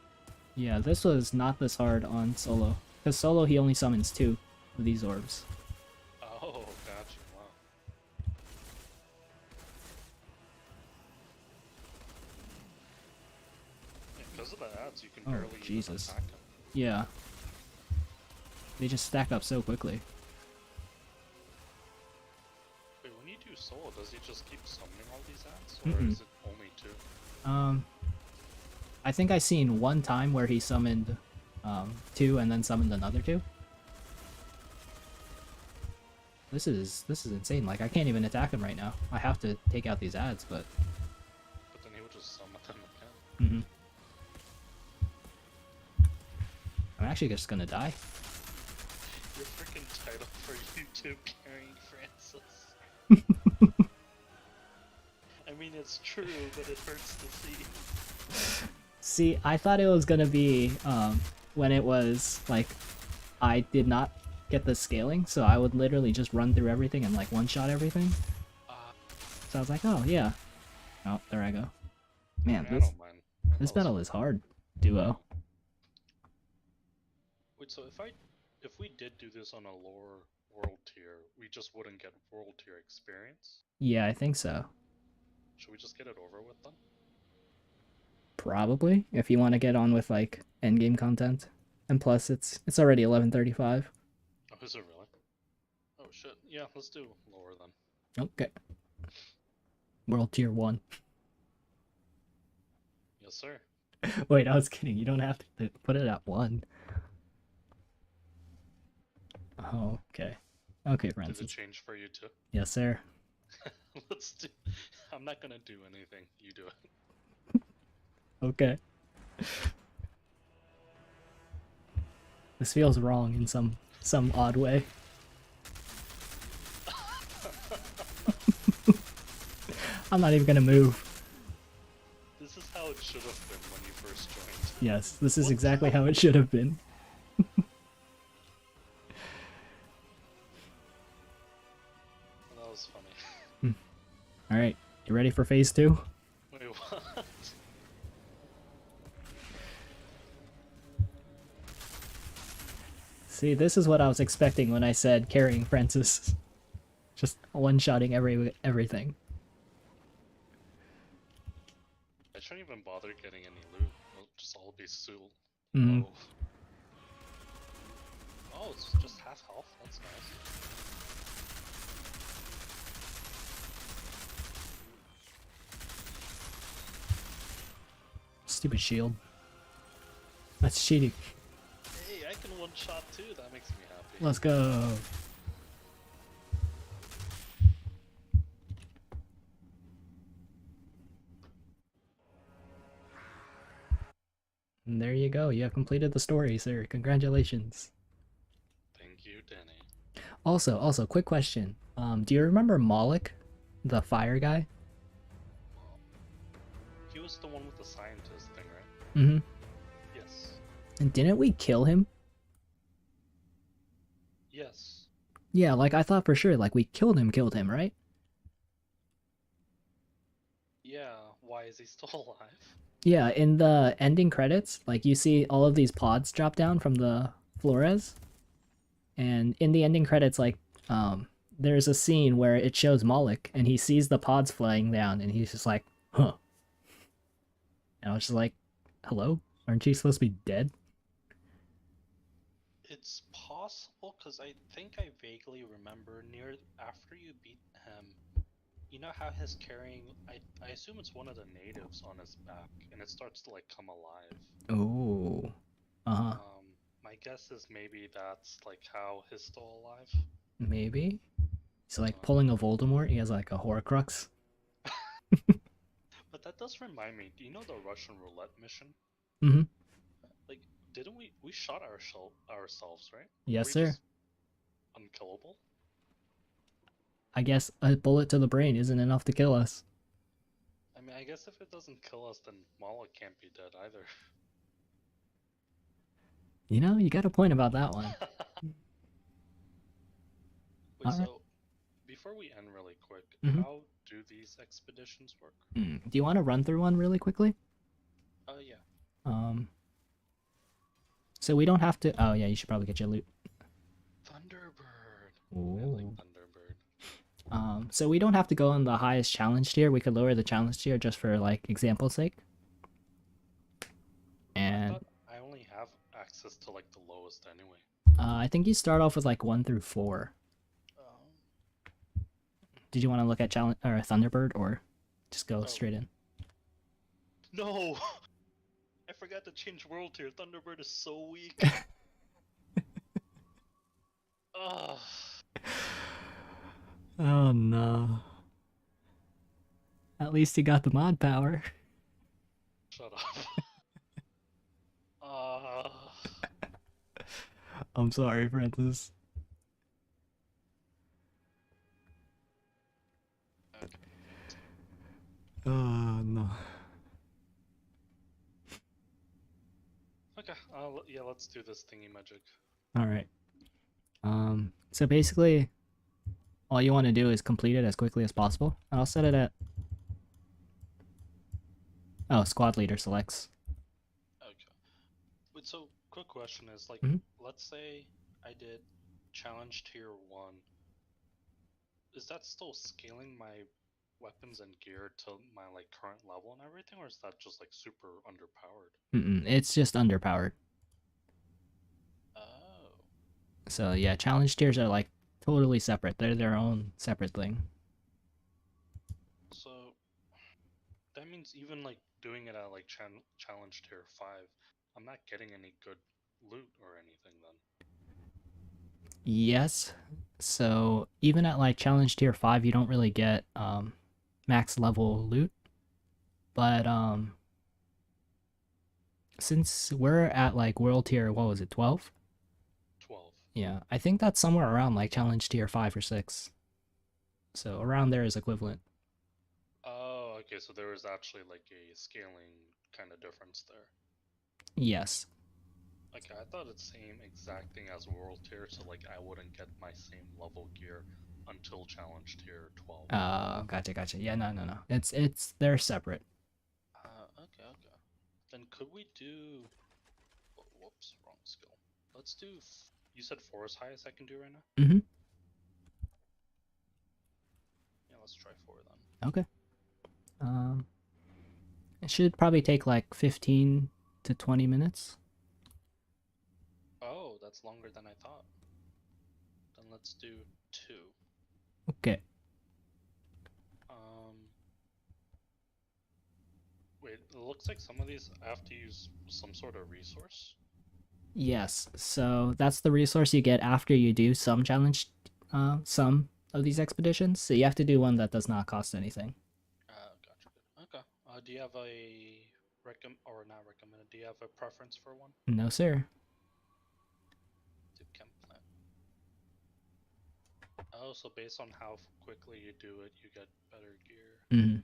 Yeah, this was not this hard on solo. Because solo he only summons 2 of these orbs.
Oh, gotcha. Wow. Yeah, because of the ads, you can
Oh,
barely even
Jesus.
attack him.
Yeah. They just stack up so quickly.
Wait, when you do solo, does he just keep summoning all these ads, or is it only 2?
I think I seen one time where he summoned 2 and then summoned another 2. This is insane. Like I can't even attack him right now. I have to take out these ads, but
But then he would just summon them again.
I'm actually just gonna die.
Your freaking title for YouTube carrying Francis. I mean, it's true, but it hurts to see.
See, I thought it was gonna be when it was like I did not get the scaling, so I would literally just run through everything and like one-shot everything. So I was like, oh yeah. Oh, there I go. Man,
I
this
don't mind.
this
That was-
battle is hard. Duo.
Wait, so if we did do this on a lower world tier, we just wouldn't get world tier experience?
Yeah, I think so.
Should we just get it over with then?
Probably, if you want to get on with like endgame content. And plus, it's already 11:35.
Oh, is it really? Oh shit, yeah, let's do lower then.
Okay. World tier 1.
Yes, sir.
Wait, I was kidding. You don't have to put it at 1. Oh, okay. Okay,
Did it
Francis.
change for you too?
Yes, sir.
Let's do. I'm not gonna do anything. You do it.
Okay. This feels wrong in some odd way. I'm not even gonna move.
This is how it should have been when you first joined.
Yes, this is exactly how it should have been.
That was funny.
Alright, you ready for phase 2?
Wait, what?
See, this is what I was expecting when I said carrying Francis. Just one-shotting everything.
I shouldn't even bother getting any loot. It'll just all be Soul.
Mhm.
Oh. Oh, it's just half health. That's nice.
Stupid shield. That's cheating.
Hey, I can one shot too. That makes me happy.
Let's go. And there you go. You have completed the story, sir. Congratulations.
Thank you, Denny.
Also, quick question. Do you remember Moloch, the fire guy?
He was the one with the scientist thing, right?
Mm-hmm.
Yes.
And didn't we kill him?
Yes.
Yeah, like I thought for sure, like we killed him, right?
Yeah. Why is he still alive?
Yeah, in the ending credits, like you see all of these pods drop down from the Flores. And in the ending credits, like, there's a scene where it shows Moloch and he sees the pods flying down and he's just like, huh. And I was just like, hello? Aren't you supposed to be dead?
It's possible because I think I vaguely remember near after you beat him, you know how he's carrying. I assume it's one of the natives on his back, and it starts to like come alive.
Ooh. Uh-huh.
My guess is maybe that's like how he's still alive.
Maybe. He's like
Uh,
pulling a Voldemort. He has like a Horcrux.
but that does remind me. Do you know the Russian roulette mission?
Mm-hmm.
Like, didn't we shot ourselves, right? Were
Yes,
we
sir.
just unkillable?
I guess a bullet to the brain isn't enough to kill us.
I mean, I guess if it doesn't kill us, then Mala can't be dead either.
You know, you got a point about that one.
Wait,
All right.
so before we end really quick,
Mhm.
how do these expeditions work?
Do you want to run through one really quickly?
Yeah.
Um. So we don't have to. Oh yeah, you should probably get your loot.
Thunderbird. I
Ooh.
like Thunderbird.
So we don't have to go on the highest challenge tier. We could lower the challenge tier just for like example's sake.
I
And
thought I only have access to like the lowest anyway.
I think you start off with like 1 through 4. Did you want to look at challenge or Thunderbird or just go
Oh.
straight in?
No! I forgot to change world tier. Thunderbird is so weak. Ugh.
Oh no. At least you got the mod power.
Shut up. Uh,
I'm sorry, Francis.
okay.
Oh no.
Okay, yeah, let's do this thingy magic.
All right. So basically, all you want to do is complete it as quickly as possible. And I'll set it at. Oh, squad leader selects.
Okay. Wait, so quick question is like,
Mhm.
let's say I did challenge tier 1. Is that still scaling my weapons and gear to my like current level and everything, or is that just like super underpowered?
It's just underpowered.
Oh.
So yeah, challenge tiers are like totally separate. They're their own separate thing.
So that means even like doing it at like challenge tier 5, I'm not getting any good loot or anything then.
Yes. So even at like challenge tier 5, you don't really get max level loot. But since we're at like world tier, what was it, 12?
12.
Yeah, I think that's somewhere around like challenge tier 5 or 6. So around there is equivalent.
Oh, okay, so there was actually like a scaling kind of difference there.
Yes.
Okay, I thought it's same exact thing as world tier, so like I wouldn't get my same level gear until challenge tier 12.
Gotcha. Yeah, no. It's they're separate.
Okay. Then could we do? Whoops, wrong skill. Let's do. You said 4 is highest I can do right now.
Mm-hmm.
Yeah, let's try 4 then.
Okay. It should probably take like 15 to 20 minutes.
Oh, that's longer than I thought. Then let's do 2.
Okay.
Wait, it looks like some of these I have to use some sort of resource.
Yes. So that's the resource you get after you do some challenge, some of these expeditions. So you have to do one that does not cost anything.
Gotcha. Good. Okay. Do you have a or not recommended? Do you have a preference for one?
No, sir.
Do chem plant. Oh, so based on how quickly you do it, you get better gear.
Mm-hmm.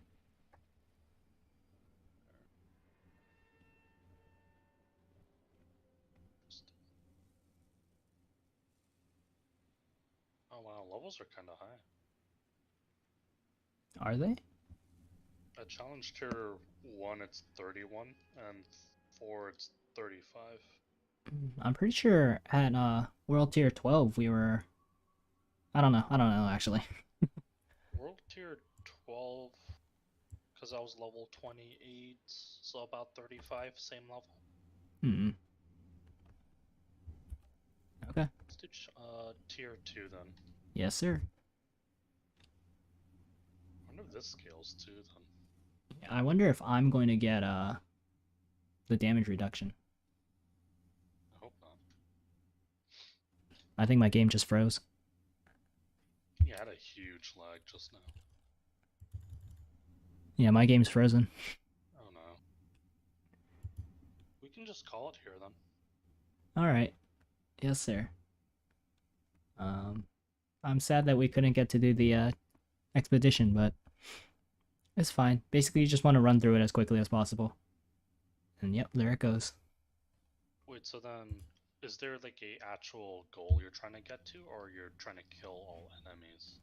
Oh wow, levels are kind of high.
Are they?
At challenge tier 1, it's 31, and 4, it's 35.
I'm pretty sure at world tier 12 we were. I don't know actually.
World tier 12, because I was level 28, so about 35, same level.
Hmm.
Tier 2 then.
Yes, sir.
I wonder if this scales too then.
I wonder if I'm going to get the damage reduction.
I hope not.
I think my game just froze.
Yeah, I had a huge lag just now.
Yeah, my game's frozen.
Oh no. We can just call it here then.
Alright. Yes, sir. I'm sad that we couldn't get to do the expedition, but it's fine. Basically, you just want to run through it as quickly as possible. And yep, there it goes.
Wait, so then, is there like a actual goal you're trying to get to, or you're trying to kill all enemies?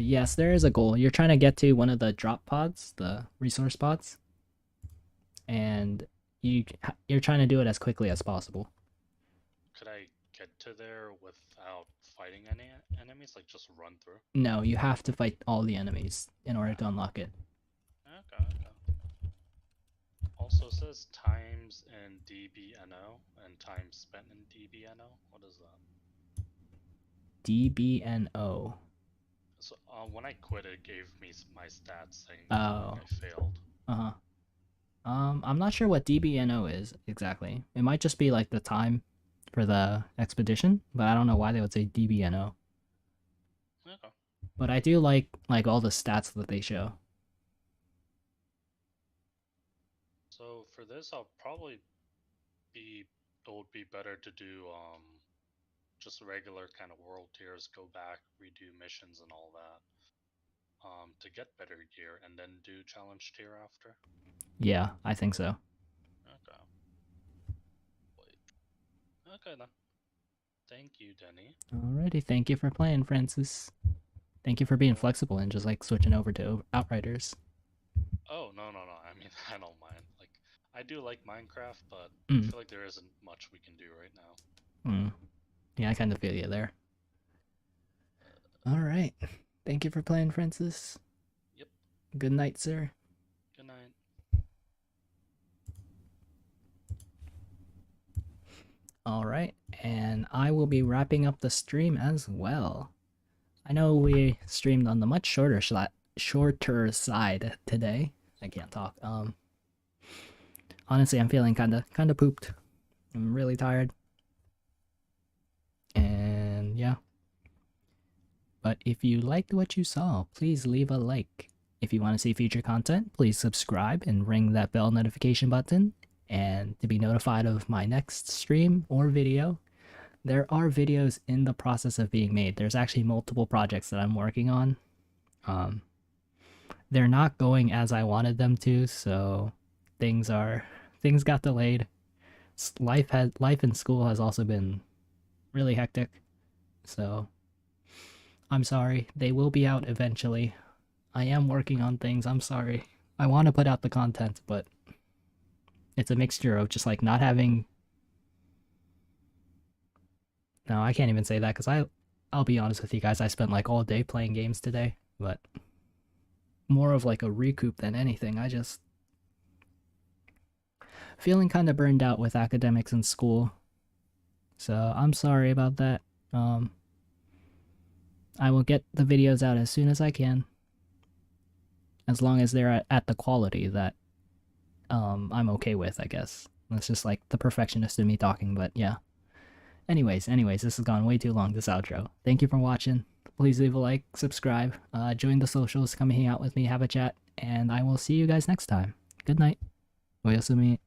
Yes, there is a goal. You're trying to get to one of the drop pods, the resource pods. And you're trying to do it as quickly as possible.
Could I get to there without fighting any enemies? Like just run through?
No, you have to fight all the enemies in order to unlock it.
Okay. Also, it says times in DBNO and time spent in DBNO. What is that?
DBNO.
So when I quit, it gave me my stats saying
Oh.
I failed.
Uh-huh. I'm not sure what DBNO is exactly. It might just be like the time for the expedition, but I don't know why they would say DBNO.
Okay.
But I do like all the stats that they show.
So for this, I'll probably it would be better to do just regular kind of world tiers, go back, redo missions and all that. To get better gear and then do challenge tier after.
Yeah, I think so.
Okay. Wait. Okay then. Thank you, Denny.
Alrighty, thank you for playing, Francis. Thank you for being flexible and just like switching over to Outriders.
Oh no. I mean, I don't mind. Like, I do like Minecraft, but I
Mm.
feel like there isn't much we can do right now.
Yeah, I kind of feel you there. Alright. Thank you for playing, Francis.
Yep.
Good night, sir.
Good night.
Alright, and I will be wrapping up the stream as well. I know we streamed on the much shorter side today. I can't talk. Honestly, I'm feeling kinda pooped. I'm really tired. And yeah. But if you liked what you saw, please leave a like. If you want to see future content, please subscribe and ring that bell notification button. And to be notified of my next stream or video, there are videos in the process of being made. There's actually multiple projects that I'm working on. They're not going as I wanted them to, so things got delayed. Life in school has also been really hectic. So I'm sorry. They will be out eventually. I am working on things. I'm sorry. I want to put out the content, but it's a mixture of just like not having. No, I can't even say that because I'll be honest with you guys. I spent like all day playing games today, but more of like a recoup than anything. I just feeling kind of burned out with academics in school. So I'm sorry about that. I will get the videos out as soon as I can. As long as they're at the quality that I'm okay with, I guess. That's just like the perfectionist in me talking, but yeah. Anyways, this has gone way too long, this outro. Thank you for watching. Please leave a like, subscribe, join the socials, come hang out with me, have a chat, and I will see you guys next time. Good night. Oyasumi.